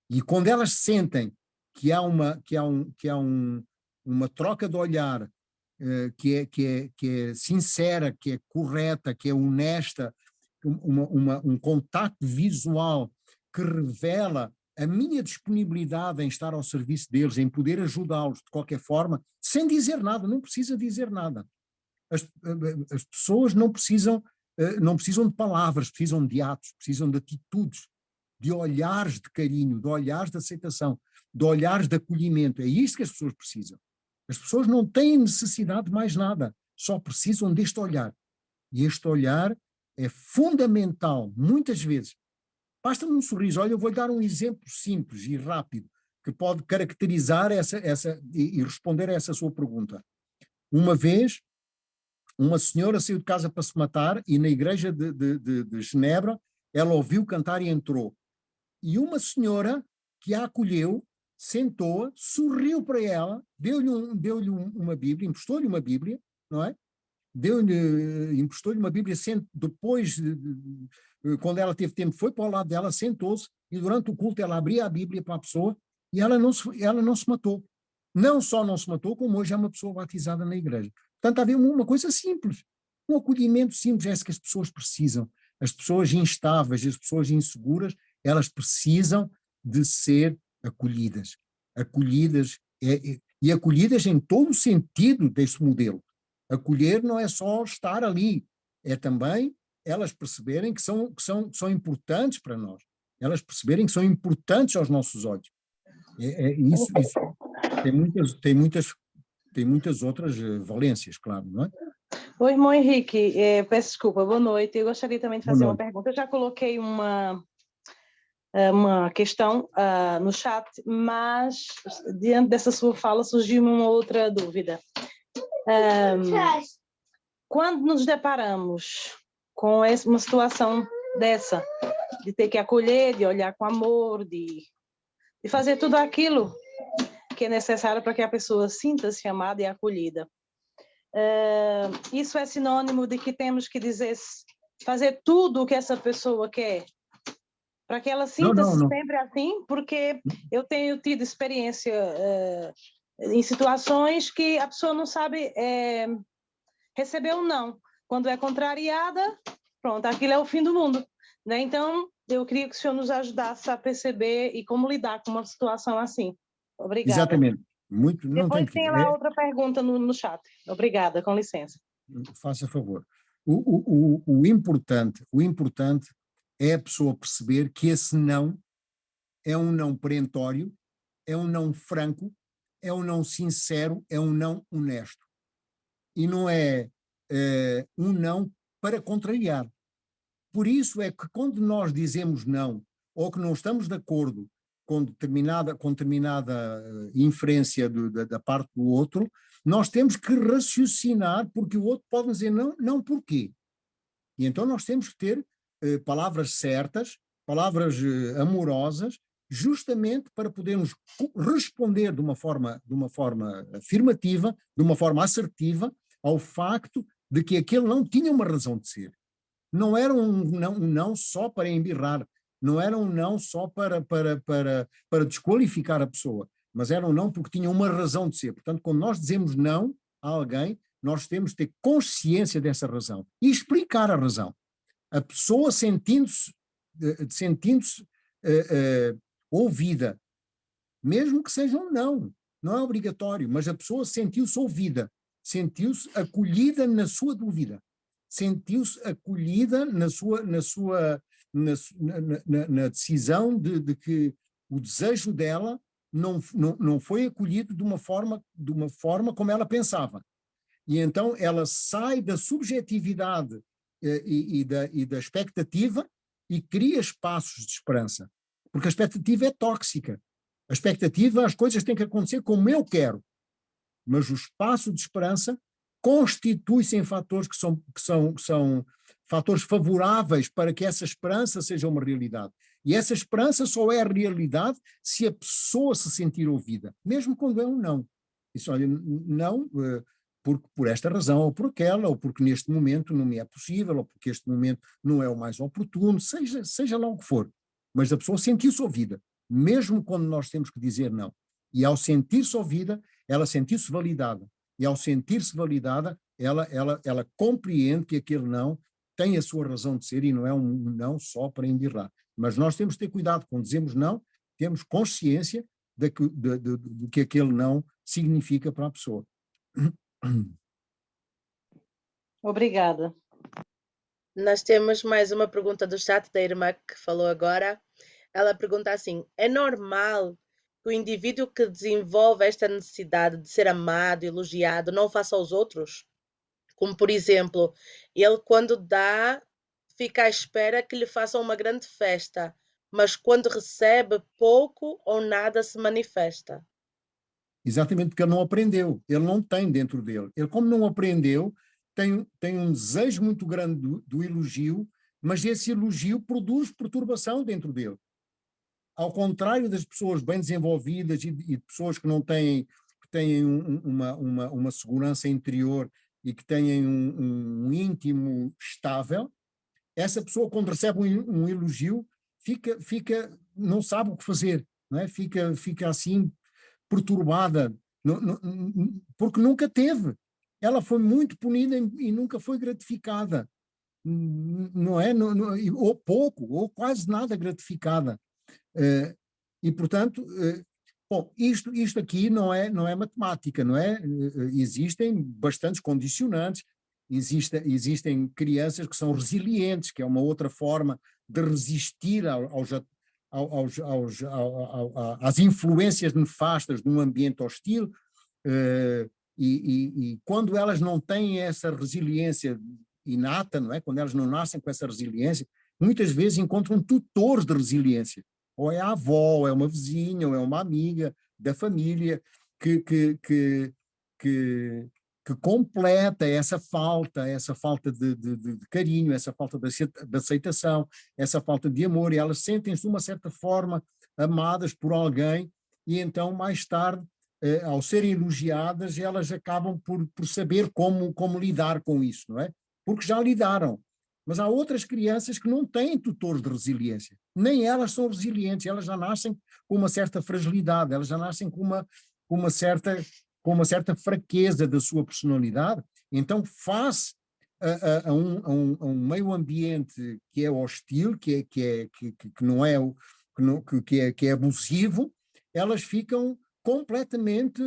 E quando elas sentem que há uma troca de olhar que é sincera, que é correta, que é honesta, um contacto visual que revela a minha disponibilidade em estar ao serviço deles, em poder ajudá-los de qualquer forma, sem dizer nada, não precisa dizer nada. As pessoas não precisam de palavras, precisam de atos, precisam de atitudes, de olhares de carinho, de olhares de aceitação, de olhares de acolhimento. É isso que as pessoas precisam. As pessoas não têm necessidade de mais nada, só precisam deste olhar. E este olhar é fundamental, muitas vezes. Basta-me um sorriso. Olha, eu vou-lhe dar um exemplo simples e rápido que pode caracterizar e responder a essa sua pergunta. Uma vez, uma senhora saiu de casa para se matar e na igreja de Genebra ela ouviu cantar e entrou. E uma senhora que a acolheu, sentou-a, sorriu para ela, deu-lhe uma Bíblia, emprestou-lhe uma Bíblia, não é? Emprestou-lhe uma Bíblia, depois, quando ela teve tempo, foi para o lado dela, sentou-se, e durante o culto ela abria a Bíblia para a pessoa, e ela não se matou. Não só não se matou, como hoje é uma pessoa batizada na igreja. Portanto, havia uma coisa simples, um acolhimento simples, é isso que as pessoas precisam. As pessoas instáveis, as pessoas inseguras, elas precisam de ser acolhidas e acolhidas em todo o sentido deste modelo. Acolher não é só estar ali, é também elas perceberem que são importantes para nós, elas perceberem que são importantes aos nossos olhos. É isso. tem muitas outras valências, claro, não é? Oi, irmão Henrique, peço desculpa, boa noite. Eu gostaria também de fazer Boa uma noite. pergunta. Eu já coloquei uma questão no chat, mas diante dessa sua fala surgiu uma outra dúvida. Quando nos deparamos com uma situação dessa, de ter que acolher, de olhar com amor, de fazer tudo aquilo que é necessário para que a pessoa sinta-se amada e acolhida, isso é sinônimo de que temos que fazer tudo o que essa pessoa quer, para que ela sinta-se Não. sempre assim, porque eu tenho tido experiência em situações que a pessoa não sabe receber um não. Quando é contrariada, pronto, aquilo é o fim do mundo, né? Então, eu queria que o senhor nos ajudasse a perceber e como lidar com uma situação assim. Obrigada. Exatamente. Muito, não tem Depois que... tem lá outra pergunta no chat. Obrigada, com licença. Faça favor. O importante é a pessoa perceber que esse não é um não perentório, é um não franco, é um não sincero, é um não honesto. E não é um não para contrariar. Por isso é que quando nós dizemos não, ou que não estamos de acordo com determinada inferência da parte do outro, nós temos que raciocinar, porque o outro pode dizer não, não porquê. E então nós temos que ter palavras certas, palavras amorosas, justamente para podermos responder de uma forma afirmativa, de uma forma assertiva, ao facto de que aquele não tinha uma razão de ser. Não era um não só para embirrar, não era um não só para desqualificar a pessoa, mas era um não porque tinha uma razão de ser. Portanto, quando nós dizemos não a alguém, nós temos de ter consciência dessa razão e explicar a razão. A pessoa sentindo-se ouvida, mesmo que seja um não é obrigatório, mas a pessoa sentiu-se ouvida, sentiu-se acolhida na sua dúvida, sentiu-se acolhida na decisão de que o desejo dela não foi acolhido de uma forma como ela pensava. E então ela sai da subjetividade e da expectativa e cria espaços de esperança, porque a expectativa é tóxica. A expectativa, as coisas têm que acontecer como eu quero, mas o espaço de esperança constitui-se em fatores que são fatores favoráveis para que essa esperança seja uma realidade. E essa esperança só é a realidade se a pessoa se sentir ouvida, mesmo quando é um não. Isso, olha, não por esta razão ou por aquela, ou porque neste momento não me é possível, ou porque este momento não é o mais oportuno, seja lá o que for. Mas a pessoa sentiu-se ouvida, mesmo quando nós temos que dizer não. E ao sentir-se ouvida, ela sentiu-se validada. E ao sentir-se validada, ela compreende que aquele não tem a sua razão de ser e não é um não só para embirrar. Mas nós temos que ter cuidado quando dizemos não, temos consciência de que aquele não significa para a pessoa. Obrigada. Nós temos mais uma pergunta do chat da irmã que falou agora. Ela pergunta assim: é normal que o indivíduo que desenvolve esta necessidade de ser amado, elogiado, não faça aos outros? Como, por exemplo, ele quando dá, fica à espera que lhe façam uma grande festa, mas quando recebe, pouco ou nada se manifesta. Exatamente porque ele não aprendeu, ele não tem dentro dele. Ele, como não aprendeu, tem um desejo muito grande do elogio, mas esse elogio produz perturbação dentro dele. Ao contrário das pessoas bem desenvolvidas e pessoas que não têm, que têm uma segurança interior e que têm um íntimo estável, essa pessoa, quando recebe um elogio, não sabe o que fazer, não é? Fica assim perturbada, porque nunca teve. Ela foi muito punida e nunca foi gratificada, não é? Ou pouco, ou quase nada gratificada. E, portanto, bom, isto aqui não é matemática, não é? Existem bastantes condicionantes, existem crianças que são resilientes, que é uma outra forma de resistir às influências nefastas de um ambiente hostil, e quando elas não têm essa resiliência inata, não é? Quando elas não nascem com essa resiliência, muitas vezes encontram tutores de resiliência, ou é a avó, ou é uma vizinha, ou é uma amiga da família que completa essa falta de carinho, essa falta de aceitação, essa falta de amor, e elas sentem-se de uma certa forma amadas por alguém, e então mais tarde, ao serem elogiadas, elas acabam por saber como lidar com isso, não é? Porque já lidaram. Mas há outras crianças que não têm tutores de resiliência, nem elas são resilientes, elas já nascem com uma certa fragilidade, elas já nascem com uma certa fraqueza da sua personalidade. Então, face a um meio ambiente que é hostil, que não é que é abusivo, elas ficam completamente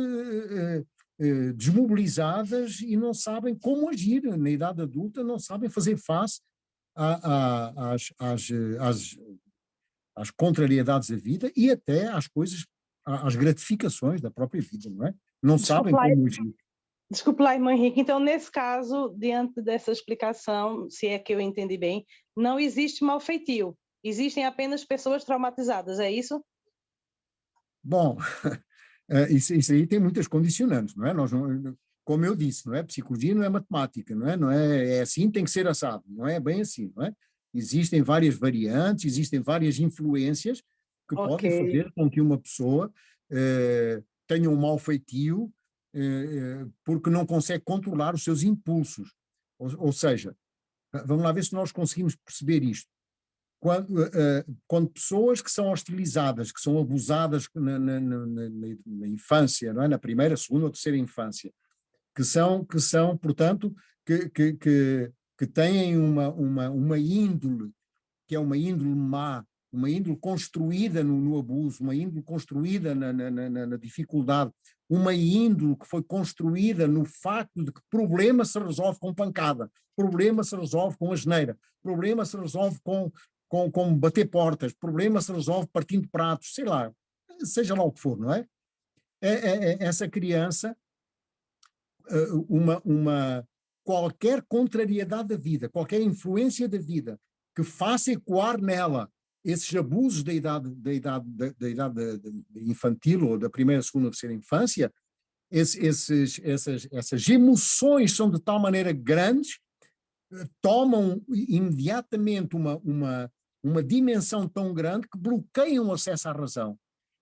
desmobilizadas e não sabem como agir na idade adulta, não sabem fazer face às contrariedades da vida e até às coisas, às gratificações da própria vida, não é? Não sabem como agir. Desculpe lá, irmão Henrique. Então, nesse caso, diante dessa explicação, se é que eu entendi bem, não existe mal-feitio, existem apenas pessoas traumatizadas, é isso? Bom, isso aí tem muitas condicionantes, não é? Como eu disse, não é? Psicologia não é matemática, não é? É assim, tem que ser assado, não é bem assim, não é? Existem várias variantes, existem várias influências que podem fazer com que uma pessoa tenha um mau-feitio porque não consegue controlar os seus impulsos. Ou seja, vamos lá ver se nós conseguimos perceber isto. Quando pessoas que são hostilizadas, que são abusadas na infância, não é? Na primeira, segunda ou terceira infância, que são portanto, que têm uma índole, que é uma índole má, uma índole construída no abuso, uma índole construída na dificuldade, uma índole que foi construída no facto de que problema se resolve com pancada, problema se resolve com asneira, problema se resolve com bater portas, problema se resolve partindo pratos, sei lá, seja lá o que for, não é? Essa criança, qualquer contrariedade da vida, qualquer influência da vida que faça ecoar nela esses abusos da idade infantil ou da primeira, segunda ou terceira infância, essas emoções são de tal maneira grandes, tomam imediatamente uma dimensão tão grande que bloqueiam o acesso à razão.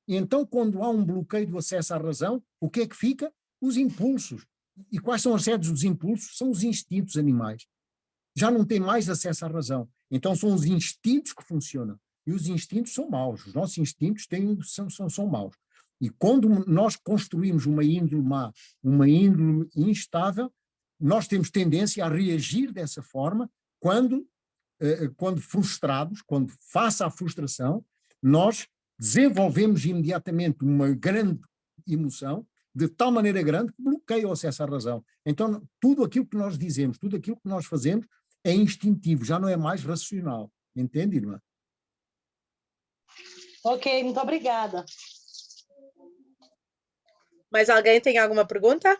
E então, quando há um bloqueio do acesso à razão, o que é que fica? Os impulsos. E quais são as sedes dos impulsos? São os instintos animais. Já não tem mais acesso à razão. Então são os instintos que funcionam. E os instintos são maus. Os nossos instintos são maus. E quando nós construímos uma índole má, uma índole instável, nós temos tendência a reagir dessa forma quando frustrados, quando face à frustração, nós desenvolvemos imediatamente uma grande emoção, de tal maneira grande que bloqueia o acesso à razão. Então, tudo aquilo que nós dizemos, tudo aquilo que nós fazemos é instintivo, já não é mais racional. Entende, irmã? Ok, muito obrigada. Mais alguém tem alguma pergunta?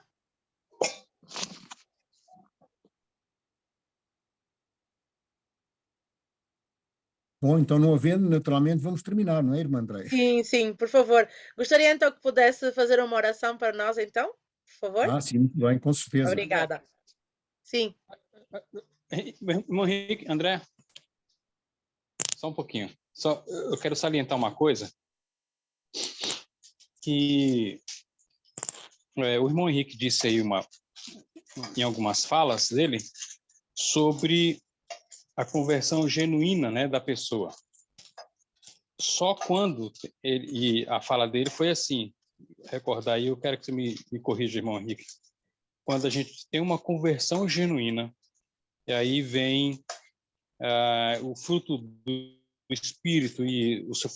Bom, então não havendo, naturalmente vamos terminar, não é, irmã Andréia? Sim, por favor. Gostaria então que pudesse fazer uma oração para nós, então, por favor? Sim, muito bem, com certeza. Obrigada. Sim. Irmão Henrique, André, só um pouquinho. Eu quero salientar uma coisa, que o irmão Henrique disse aí em algumas falas dele sobre a conversão genuína, né, da pessoa. Só quando e a fala dele foi assim, recordar aí, eu quero que você me corrija, irmão Henrique. Quando a gente tem uma conversão genuína, e aí vem o fruto do Espírito, e o seu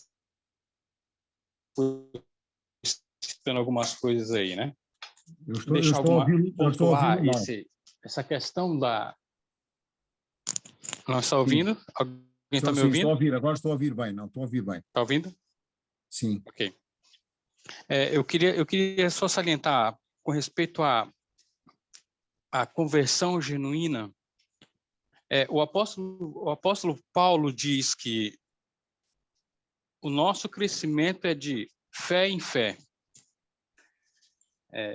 citando algumas coisas aí, né? Eu estou ouvindo mal. Essa questão da... Não está ouvindo? está me sim, ouvindo? estou a ouvir, agora estou a ouvir bem, não, estou a ouvir bem. Está ouvindo? Sim. Ok. Eu queria só salientar com respeito à conversão genuína. O apóstolo Paulo diz que o nosso crescimento é de fé em fé.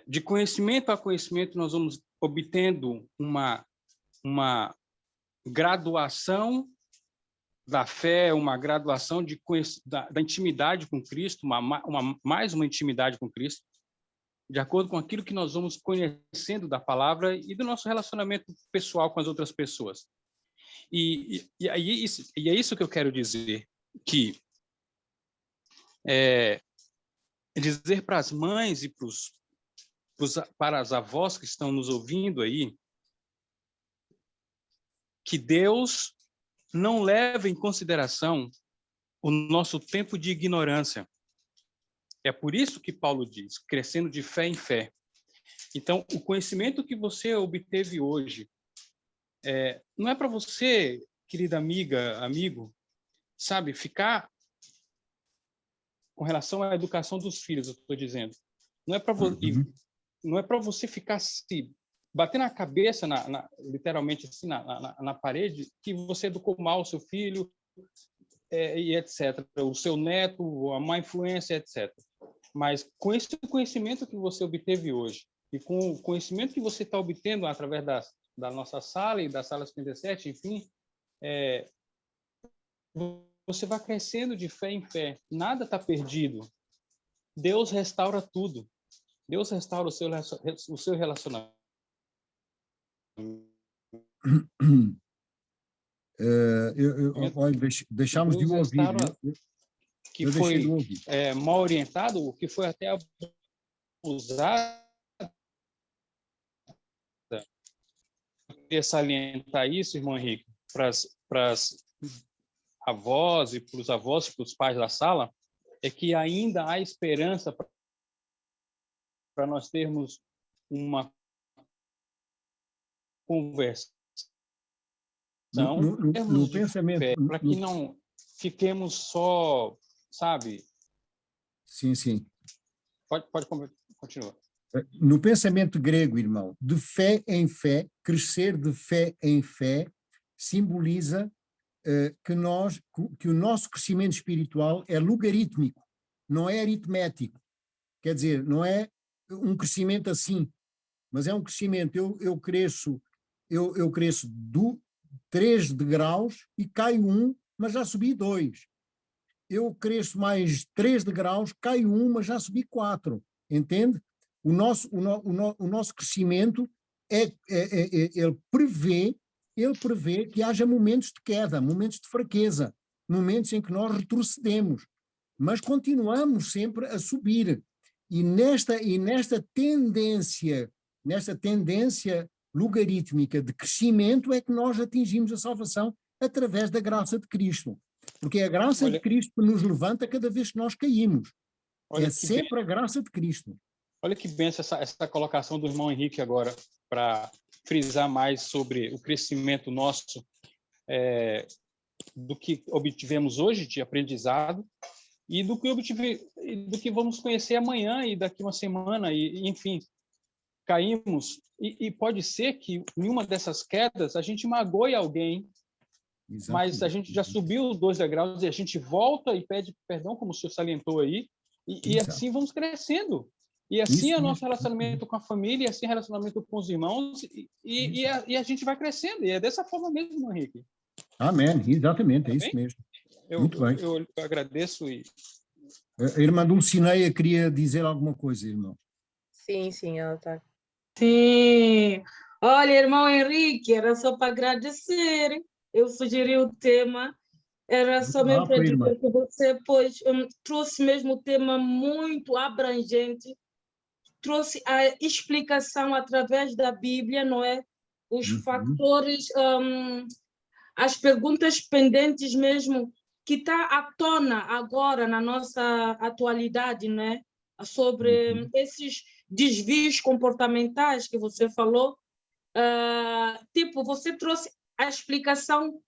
De conhecimento a conhecimento, nós vamos obtendo uma graduação da fé, uma graduação da intimidade com Cristo, mais uma intimidade com Cristo, de acordo com aquilo que nós vamos conhecendo da palavra e do nosso relacionamento pessoal com as outras pessoas. E é isso que eu quero dizer, que dizer para as mães e para as avós que estão nos ouvindo aí, que Deus não leva em consideração o nosso tempo de ignorância. É por isso que Paulo diz, crescendo de fé em fé. Então, o conhecimento que você obteve hoje, não é para você, querida amiga, amigo, sabe, ficar com relação à educação dos filhos, eu estou dizendo. Não é para você ficar se bater na cabeça, literalmente assim, na parede, que você educou mal o seu filho, e etc. O seu neto, a má influência, etc. Mas com esse conhecimento que você obteve hoje, e com o conhecimento que você está obtendo através da nossa sala e da sala 57, enfim, você vai crescendo de fé em fé. Nada está perdido. Deus restaura tudo. Deus restaura o seu relacionamento. Olha, deixámos de ouvir. Que foi mal orientado, que foi até abusado. Eu queria salientar isso, irmão Henrique, para as avós e para os avós e para os pais da sala, é que ainda há esperança para nós termos uma conversa. No pensamento, para que não fiquemos só, sabe? Sim, sim. Pode continuar. No pensamento grego, irmão, de fé em fé, crescer de fé em fé, simboliza que o nosso crescimento espiritual é logarítmico, não é aritmético. Quer dizer, não é um crescimento assim, mas é um crescimento. Eu cresço 3 degraus e caio 1, mas já subi 2. Eu cresço mais 3 degraus, caio 1, mas já subi 4. Entende? O nosso crescimento ele prevê que haja momentos de queda, momentos de fraqueza, momentos em que nós retrocedemos, mas continuamos sempre a subir. E nesta tendência logarítmica de crescimento é que nós atingimos a salvação através da graça de Cristo. Porque é a graça de Cristo que nos levanta cada vez que nós caímos. É sempre a graça de Cristo. Olha que benção essa colocação do irmão Henrique agora, para frisar mais sobre o crescimento nosso, do que obtivemos hoje de aprendizado e do que vamos conhecer amanhã e daqui uma semana, e enfim, caímos. E pode ser que em uma dessas quedas a gente magoe alguém. Exatamente. Mas a gente já subiu os 2 degraus e a gente volta e pede perdão, como o senhor salientou aí, e assim vamos crescendo. E assim é o nosso relacionamento com a família, e assim é o relacionamento com os irmãos, e a gente vai crescendo. E é dessa forma mesmo, Henrique. Amém, exatamente, é isso mesmo. Muito bem. Eu agradeço. A irmã Dulcineia queria dizer alguma coisa, irmão. Sim, ela está. Sim. Olha, irmão Henrique, era só para agradecer. Eu sugeri o tema, era só mesmo para dizer que você trouxe mesmo o tema muito abrangente, trouxe a explicação através da Bíblia, não é? Os fatores, as perguntas pendentes mesmo, que está à tona agora na nossa atualidade, né? Sobre esses desvios comportamentais que você falou. Você trouxe a explicação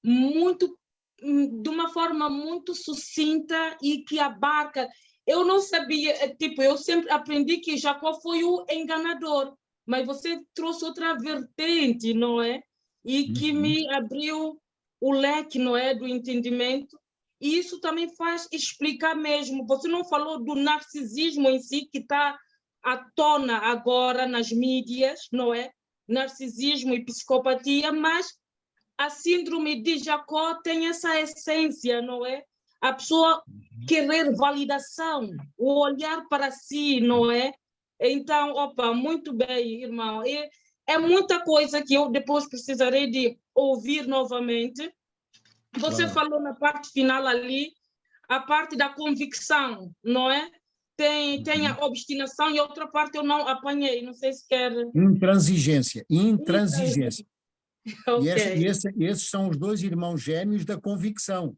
muito de uma forma muito sucinta e que abarca. Eu não sabia, tipo, eu sempre aprendi que Jacó foi o enganador, mas você trouxe outra vertente, não é? E que me abriu o leque, não é, do entendimento. E isso também faz explicar mesmo. Você não falou do narcisismo em si, que está à tona agora nas mídias, não é? Narcisismo e psicopatia, mas a síndrome de Jacó tem essa essência, não é? A pessoa querer validação, o olhar para si, não é? Então, opa, muito bem, irmão. E é muita coisa que eu depois precisarei de ouvir novamente. Você falou na parte final ali, a parte da convicção, não é? Tem a obstinação e outra parte eu não apanhei, não sei se quer... Intransigência. Ok. Esses são os dois irmãos gêmeos da convicção.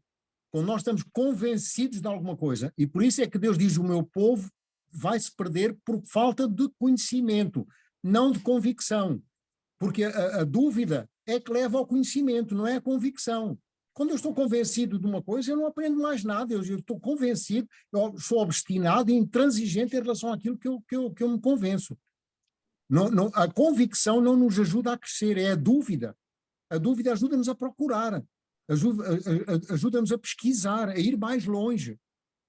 Quando nós estamos convencidos de alguma coisa, e por isso é que Deus diz: o meu povo vai se perder por falta de conhecimento, não de convicção. Porque a dúvida é que leva ao conhecimento, não é a convicção. Quando eu estou convencido de uma coisa, eu não aprendo mais nada, eu estou convencido, eu sou obstinado e intransigente em relação àquilo que eu me convenço. A convicção não nos ajuda a crescer, é a dúvida. A dúvida ajuda-nos a procurar, ajuda-nos a pesquisar, a ir mais longe.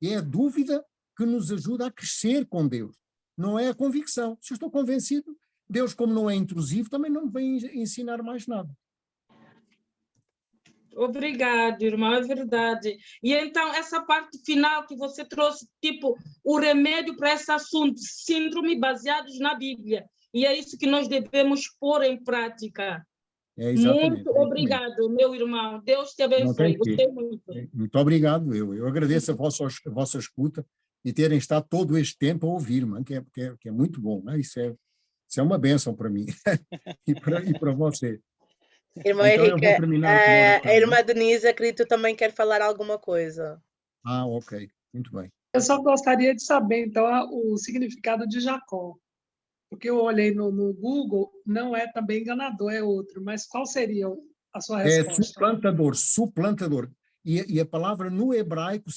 E é a dúvida que nos ajuda a crescer com Deus. Não é a convicção. Se eu estou convencido, Deus, como não é intrusivo, também não me vem ensinar mais nada. Obrigado, irmão, é verdade. E então, essa parte final que você trouxe, tipo, o remédio para esse assunto, síndrome baseados na Bíblia. E é isso que nós devemos pôr em prática. Muito obrigado, meu irmão. Deus te abençoe. Gostei muito. Muito obrigado. Eu agradeço a vossa escuta e terem estado todo este tempo a ouvir, que é muito bom. Né? Isso é uma bênção para mim e para você. Irmã Então, Henrique, a irmã Denise, acredito que também quer falar alguma coisa. Ah, ok. Muito bem. Eu só gostaria de saber, então, o significado de Jacó. Porque eu olhei no Google, não é também enganador, é outro. Mas qual seria a sua resposta? É suplantador. E a palavra no hebraico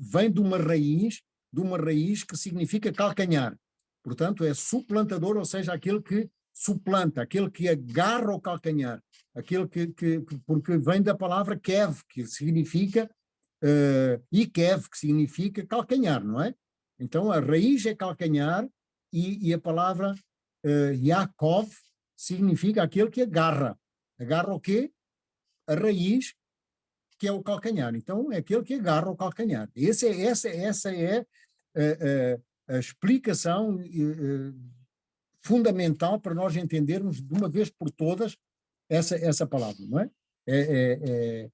vem de uma raiz que significa calcanhar. Portanto, é suplantador, ou seja, aquele que suplanta, aquele que agarra o calcanhar. Aquele porque vem da palavra kev, que significa, e kev, que significa calcanhar, não é? Então, a raiz é calcanhar e a palavra Yaakov significa aquele que agarra. Agarra o quê? A raiz, que é o calcanhar. Então, é aquele que agarra o calcanhar. Essa é a explicação fundamental para nós entendermos de uma vez por todas essa palavra, não é? É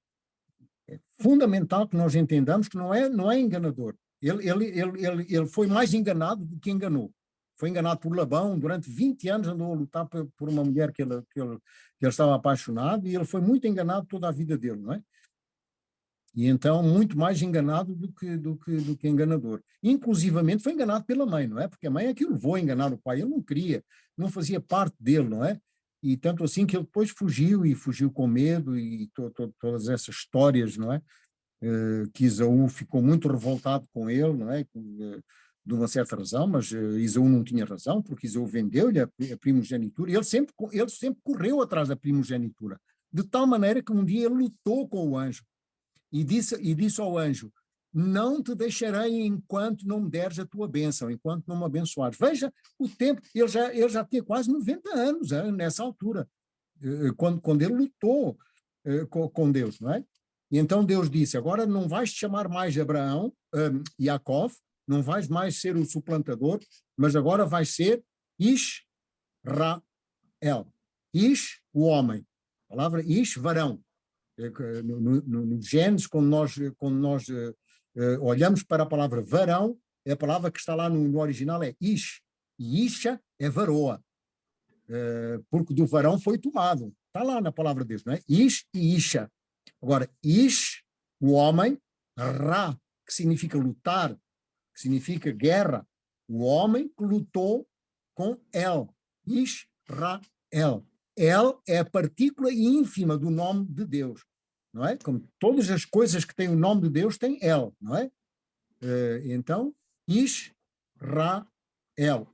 fundamental que nós entendamos que não é enganador. Ele foi mais enganado do que enganou. Foi enganado por Labão, durante 20 anos andou a lutar por uma mulher que ele estava apaixonado, e ele foi muito enganado toda a vida dele, não é? E então, muito mais enganado do que enganador. Inclusivamente foi enganado pela mãe, não é? Porque a mãe é que o levou a enganar o pai, ele não queria, não fazia parte dele, não é? E tanto assim que ele depois fugiu com medo, e todas essas histórias, não é? Que Esaú ficou muito revoltado com ele, não é? De uma certa razão, mas Esaú não tinha razão, porque Esaú vendeu-lhe a primogenitura, e ele sempre correu atrás da primogenitura, de tal maneira que um dia ele lutou com o anjo, e disse ao anjo: não te deixarei enquanto não me deres a tua bênção, enquanto não me abençoares. Veja o tempo, ele já tinha quase 90 anos nessa altura, quando ele lutou com Deus, não é? E então Deus disse: agora não vais te chamar mais Yaakov, não vais mais ser o suplantador, mas agora vais ser Israel. Ish, o homem. A palavra Ish, varão. No Gênesis, quando nós olhamos para a palavra varão, é a palavra que está lá no original é Ish, e Isha é varoa, porque do varão foi tomado. Está lá na palavra de Deus, não é? Ish e Isha. Agora, Ish, o homem, Ra, que significa lutar, que significa guerra, o homem que lutou com El, Israel. El é a partícula ínfima do nome de Deus. não é? Como todas as coisas que têm o nome de Deus têm El, não é? Então, Israel,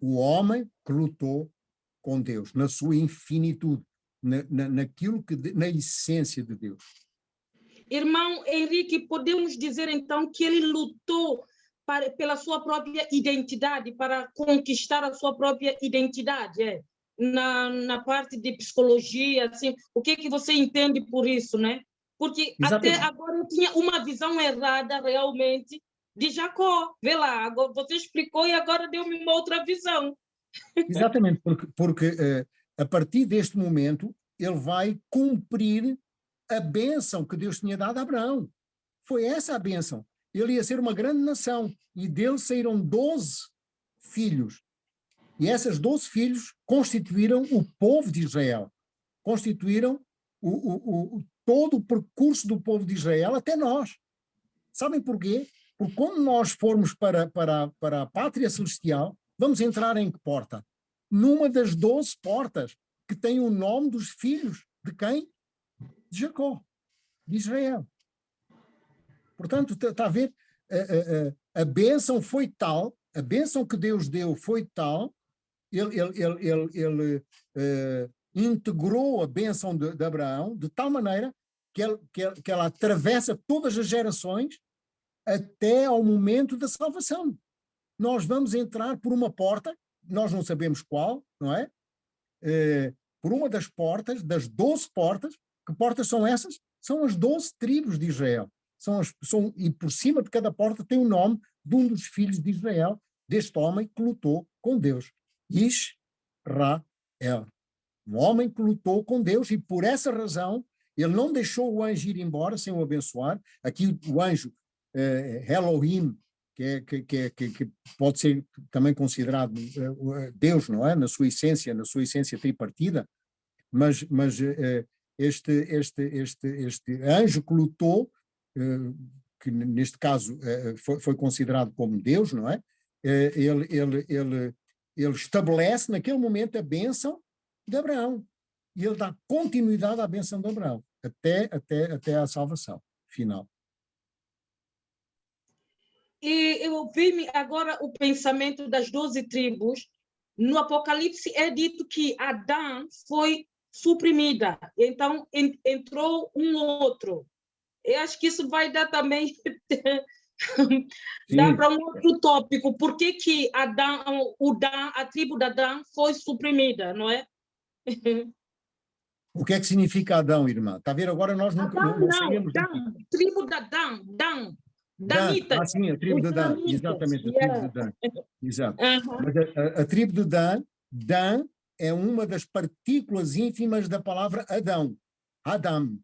o homem que lutou com Deus, na sua infinitude, naquilo que, na essência de Deus. Irmão Henrique, podemos dizer então que ele lutou pela sua própria identidade, para conquistar a sua própria identidade, na parte de psicologia, assim, o que você entende por isso, né? Porque Exatamente. até agora eu tinha uma visão errada realmente de Jacó. Vê lá, agora você explicou e agora deu-me uma outra visão. Exatamente, porque a partir deste momento ele vai cumprir a bênção que Deus tinha dado a Abraão. Foi essa a bênção. Ele ia ser uma grande nação e dele saíram 12 filhos. E esses 12 filhos constituíram o povo de Israel. Constituíram todo o percurso do povo de Israel até nós. Sabem porquê? Porque quando nós formos para a pátria celestial, vamos entrar em que porta? Numa das 12 portas que tem o nome dos filhos de quem? De Jacó, de Israel. Portanto, está a ver? A bênção foi tal, a bênção que Deus deu foi tal, ele integrou a bênção de Abraão de tal maneira que ela atravessa todas as gerações até ao momento da salvação. Nós vamos entrar por uma porta, nós não sabemos qual, não é? Por uma das portas, das 12 portas. Que portas são essas? São as 12 tribos de Israel. E por cima de cada porta tem o nome de um dos filhos de Israel, deste homem que lutou com Deus. Israel. Um homem que lutou com Deus, e por essa razão ele não deixou o anjo ir embora sem o abençoar. Aqui o anjo Elohim, que pode ser também considerado Deus, não é? Na sua essência tripartida, mas este anjo que lutou, que neste caso foi considerado como Deus, não é? Ele estabelece naquele momento a bênção de Abraão, e ele dá continuidade à bênção de Abraão, até a salvação final. E eu vi agora o pensamento das 12 tribos. No Apocalipse é dito que Adão foi suprimida, então entrou um outro. Eu acho que isso vai dar também dá para um outro tópico. Por que a tribo de Adão foi suprimida, não é? O que é que significa Adão, irmã? Está a ver? Agora nós não sabemos. Tribo de Adão. Danita. Sim, a tribo de Dan, exatamente, a tribo de Dan. Exato. Mas a tribo de Dan é uma das partículas ínfimas da palavra Adão. Adam.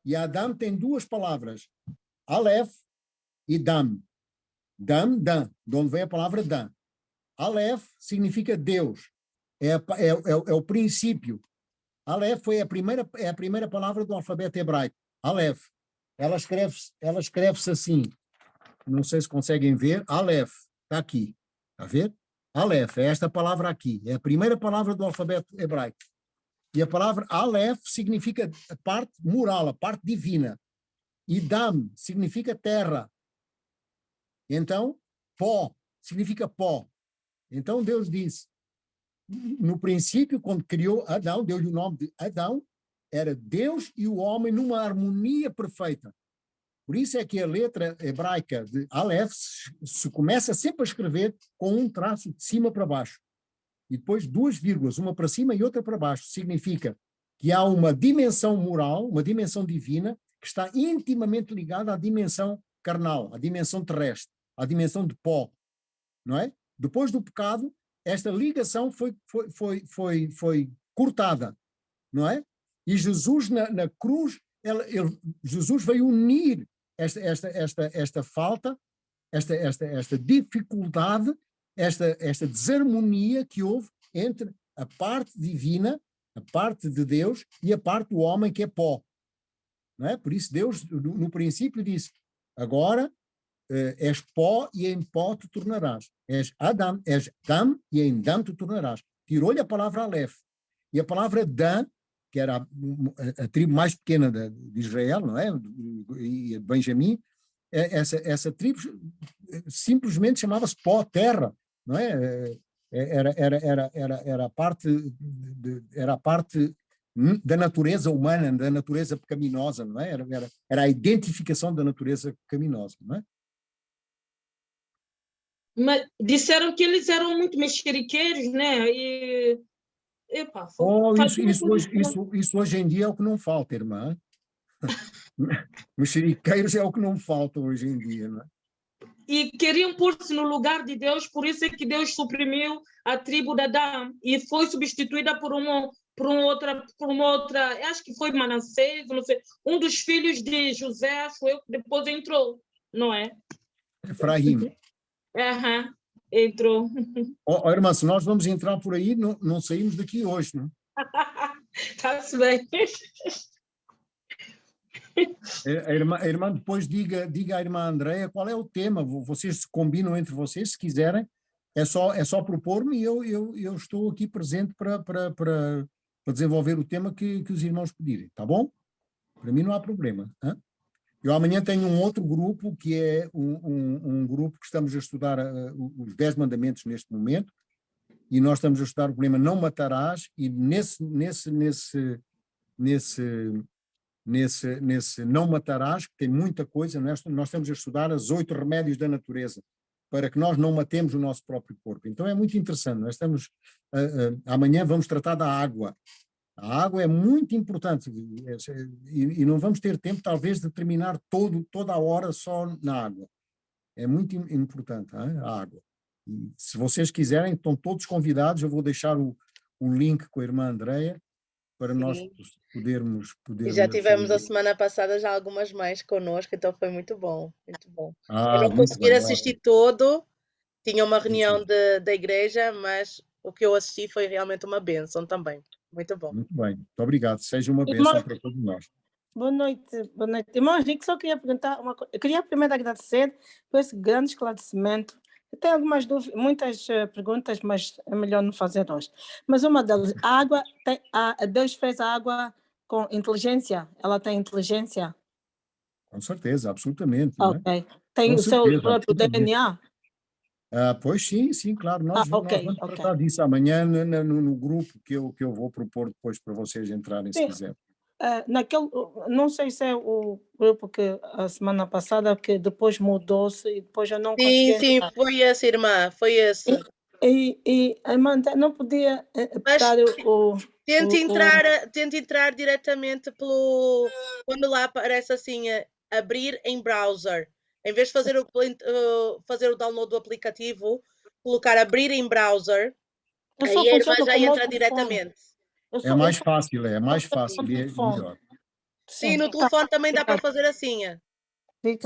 E Adam tem duas palavras, Aleph e Dam. Dan, de onde vem a palavra Dan. Aleph significa Deus, é o princípio. Aleph é a primeira palavra do alfabeto hebraico. Aleph. Ela escreve-se assim, não sei se conseguem ver, Aleph, está aqui, está a ver? Aleph, é esta palavra aqui, é a primeira palavra do alfabeto hebraico. E a palavra Aleph significa a parte moral, a parte divina. E Dam significa terra. Então, pó, significa pó. Então Deus disse, no princípio, quando criou Adão, deu-lhe o nome de Adão, era Deus e o homem numa harmonia perfeita. Por isso é que a letra hebraica de Aleph se começa sempre a escrever com um traço de cima para baixo. E depois 2 vírgulas, uma para cima e outra para baixo. Significa que há uma dimensão moral, uma dimensão divina, que está intimamente ligada à dimensão carnal, à dimensão terrestre, à dimensão de pó. Não é? Depois do pecado, esta ligação foi cortada. Não é? E Jesus na cruz, Jesus veio unir esta falta, esta dificuldade, esta desarmonia que houve entre a parte divina, a parte de Deus, e a parte do homem que é pó. Não é? Por isso Deus, no princípio, disse, agora és pó e em pó te tornarás. És Adam e em Dam te tornarás. Tirou-lhe a palavra Aleph. E a palavra Dan, que era a tribo mais pequena de Israel, não é? E Benjamim, essa tribo simplesmente chamava-se pó, terra, não é? Era a parte da natureza humana, da natureza pecaminosa, não é? Era a identificação da natureza pecaminosa, não é? Mas disseram que eles eram muito mexeriqueiros, né? E epa, Isso hoje em dia é o que não falta, irmã. Mexeriqueiros é o que não falta hoje em dia, não é? E queriam pôr-se no lugar de Deus, por isso é que Deus suprimiu a tribo de Adão e foi substituída por uma outra, acho que foi Manassés, não sei, um dos filhos de José, foi o que depois entrou, não é? Efraim. Aham, entrou. Irmã, se nós vamos entrar por aí, não saímos daqui hoje, não? Está-se bem. A irmã depois diga à irmã Andréia qual é o tema, vocês se combinam entre vocês, se quiserem, é só propor-me e eu estou aqui presente para desenvolver o tema que os irmãos pedirem, tá bom? Para mim não há problema. Hein? Eu amanhã tenho um outro grupo, que é um grupo que estamos a estudar os 10 mandamentos neste momento, e nós estamos a estudar o problema não matarás, e nesse não matarás, que tem muita coisa, nós estamos a estudar os 8 remédios da natureza, para que nós não matemos o nosso próprio corpo. Então é muito interessante, nós estamos, amanhã vamos tratar da água. A água é muito importante, e não vamos ter tempo talvez de terminar toda a hora só na água. É muito importante, hein, a água. E se vocês quiserem, estão todos convidados, eu vou deixar o link com a irmã Andréia, para Sim. nós podermos... E já tivemos a semana passada já algumas mais connosco, então foi muito bom, muito bom. Eu não muito consegui bem, assistir ótimo. todo, tinha uma reunião Sim. da igreja, mas o que eu assisti foi realmente uma bênção também. Muito bom. Muito bem, muito obrigado. Seja uma bênção para todos nós. Boa noite, boa noite. Irmão Henrique, só queria perguntar uma coisa. Eu queria primeiro agradecer por esse grande esclarecimento. Eu tenho algumas dúvidas, muitas perguntas, mas é melhor não fazer hoje. Mas uma delas, a água, Deus fez a água com inteligência? Ela tem inteligência? Com certeza, absolutamente. Ok. Né? Tem Com o seu certeza, próprio absolutamente. DNA? Pois sim, claro. Nós vamos tratar disso amanhã no grupo que eu vou propor depois para vocês entrarem, se quiserem. Não sei se é o grupo que a semana passada que depois mudou-se e depois eu não consegui. Sim, foi esse, irmã, foi esse. E a irmã não podia dar o... Tente entrar diretamente quando lá aparece assim, abrir em browser. Em vez de fazer o download do aplicativo, colocar abrir em browser, aí a irmã já entra diretamente. É mais fácil e é melhor. Sim, no telefone também dá para fazer assim. Sim.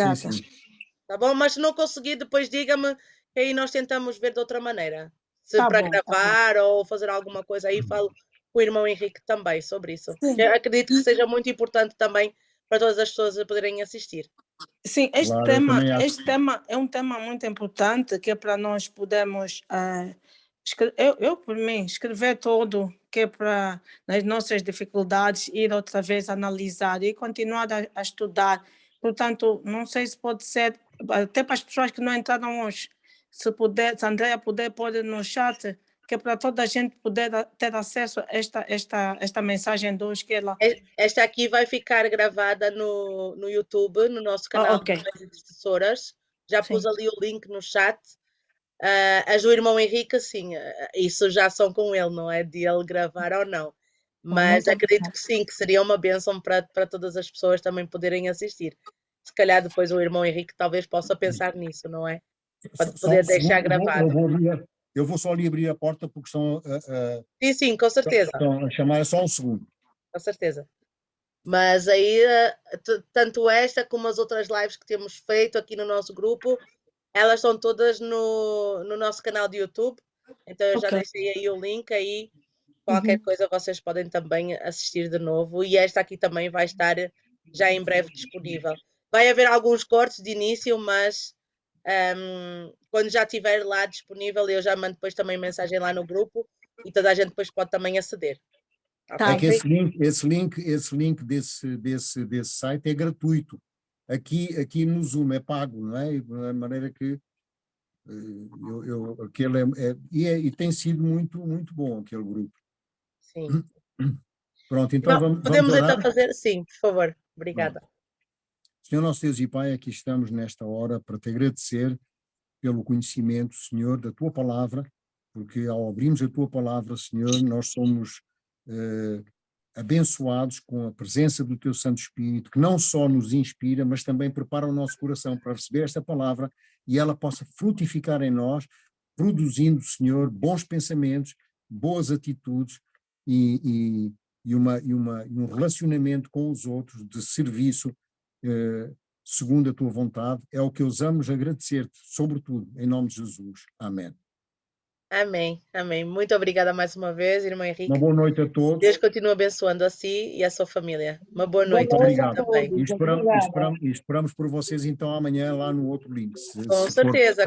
Tá bom? Mas se não conseguir, depois diga-me, que aí nós tentamos ver de outra maneira. Se para gravar ou fazer alguma coisa, aí falo com o irmão Henrique também sobre isso. Eu acredito que seja muito importante também para todas as pessoas poderem assistir. Sim, este tema é um tema muito importante, que é para nós podermos, eu por mim, escrever tudo, que é para nas nossas dificuldades ir outra vez analisar e continuar a estudar. Portanto, não sei se pode ser, até para as pessoas que não entraram hoje, se a Andréia puder pôr no chat, que é para toda a gente poder ter acesso a esta mensagem de hoje que ela... Esta aqui vai ficar gravada no YouTube, no nosso canal de Intercessoras. Já pus ali o link no chat. As do irmão Henrique, sim, isso já são com ele, não é de ele gravar ou não. Mas acredito que sim, que seria uma bênção para todas as pessoas também poderem assistir. Se calhar depois o irmão Henrique talvez possa pensar nisso, não é? Para poder deixar gravado. Eu vou só ali abrir a porta porque estão sim, com certeza. Estão a chamar, só um segundo. Com certeza. Mas aí, tanto esta como as outras lives que temos feito aqui no nosso grupo, elas estão todas no nosso canal de YouTube. Então eu já deixei aí o link, aí qualquer coisa vocês podem também assistir de novo. E esta aqui também vai estar já em breve disponível. Vai haver alguns cortes de início, mas... quando já estiver lá disponível, eu já mando depois também mensagem lá no grupo e toda a gente depois pode também aceder. Tá. É que esse link desse site é gratuito. Aqui no Zoom é pago, não é? De maneira que aquele e tem sido muito, muito bom aquele grupo. Sim. Pronto, então vamos podemos orar? então fazer, sim, por favor. Obrigada. Pronto. Senhor nosso Deus e Pai, aqui estamos nesta hora para te agradecer pelo conhecimento, Senhor, da tua palavra, porque ao abrirmos a tua palavra, Senhor, nós somos abençoados com a presença do teu Santo Espírito, que não só nos inspira, mas também prepara o nosso coração para receber esta palavra e ela possa frutificar em nós, produzindo, Senhor, bons pensamentos, boas atitudes e um relacionamento com os outros de serviço segundo a tua vontade. É o que ousamos agradecer-te, sobretudo, em nome de Jesus. Amém. Amém, amém. Muito obrigada mais uma vez, irmão Henrique. Uma boa noite a todos. Deus continua abençoando a si e a sua família. Uma boa noite. Muito obrigado. Também. E esperamos por vocês então amanhã lá no outro link. Com certeza.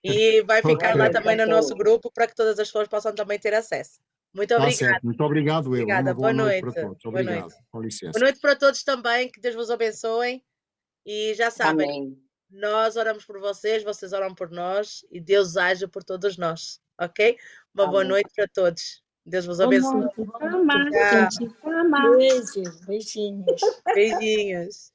E vai ficar lá também no nosso grupo para que todas as pessoas possam também ter acesso. Muito obrigada. Certo. Muito obrigado, Obrigada. Uma boa noite para todos. Boa Obrigado. noite. Com licença. Boa noite para todos também. Que Deus vos abençoe. E já sabem, Amém. Nós oramos por vocês, vocês oram por nós e Deus age por todos nós. Ok? Uma boa noite para todos. Deus vos abençoe. Beijos. Beijinhos. Beijinhos.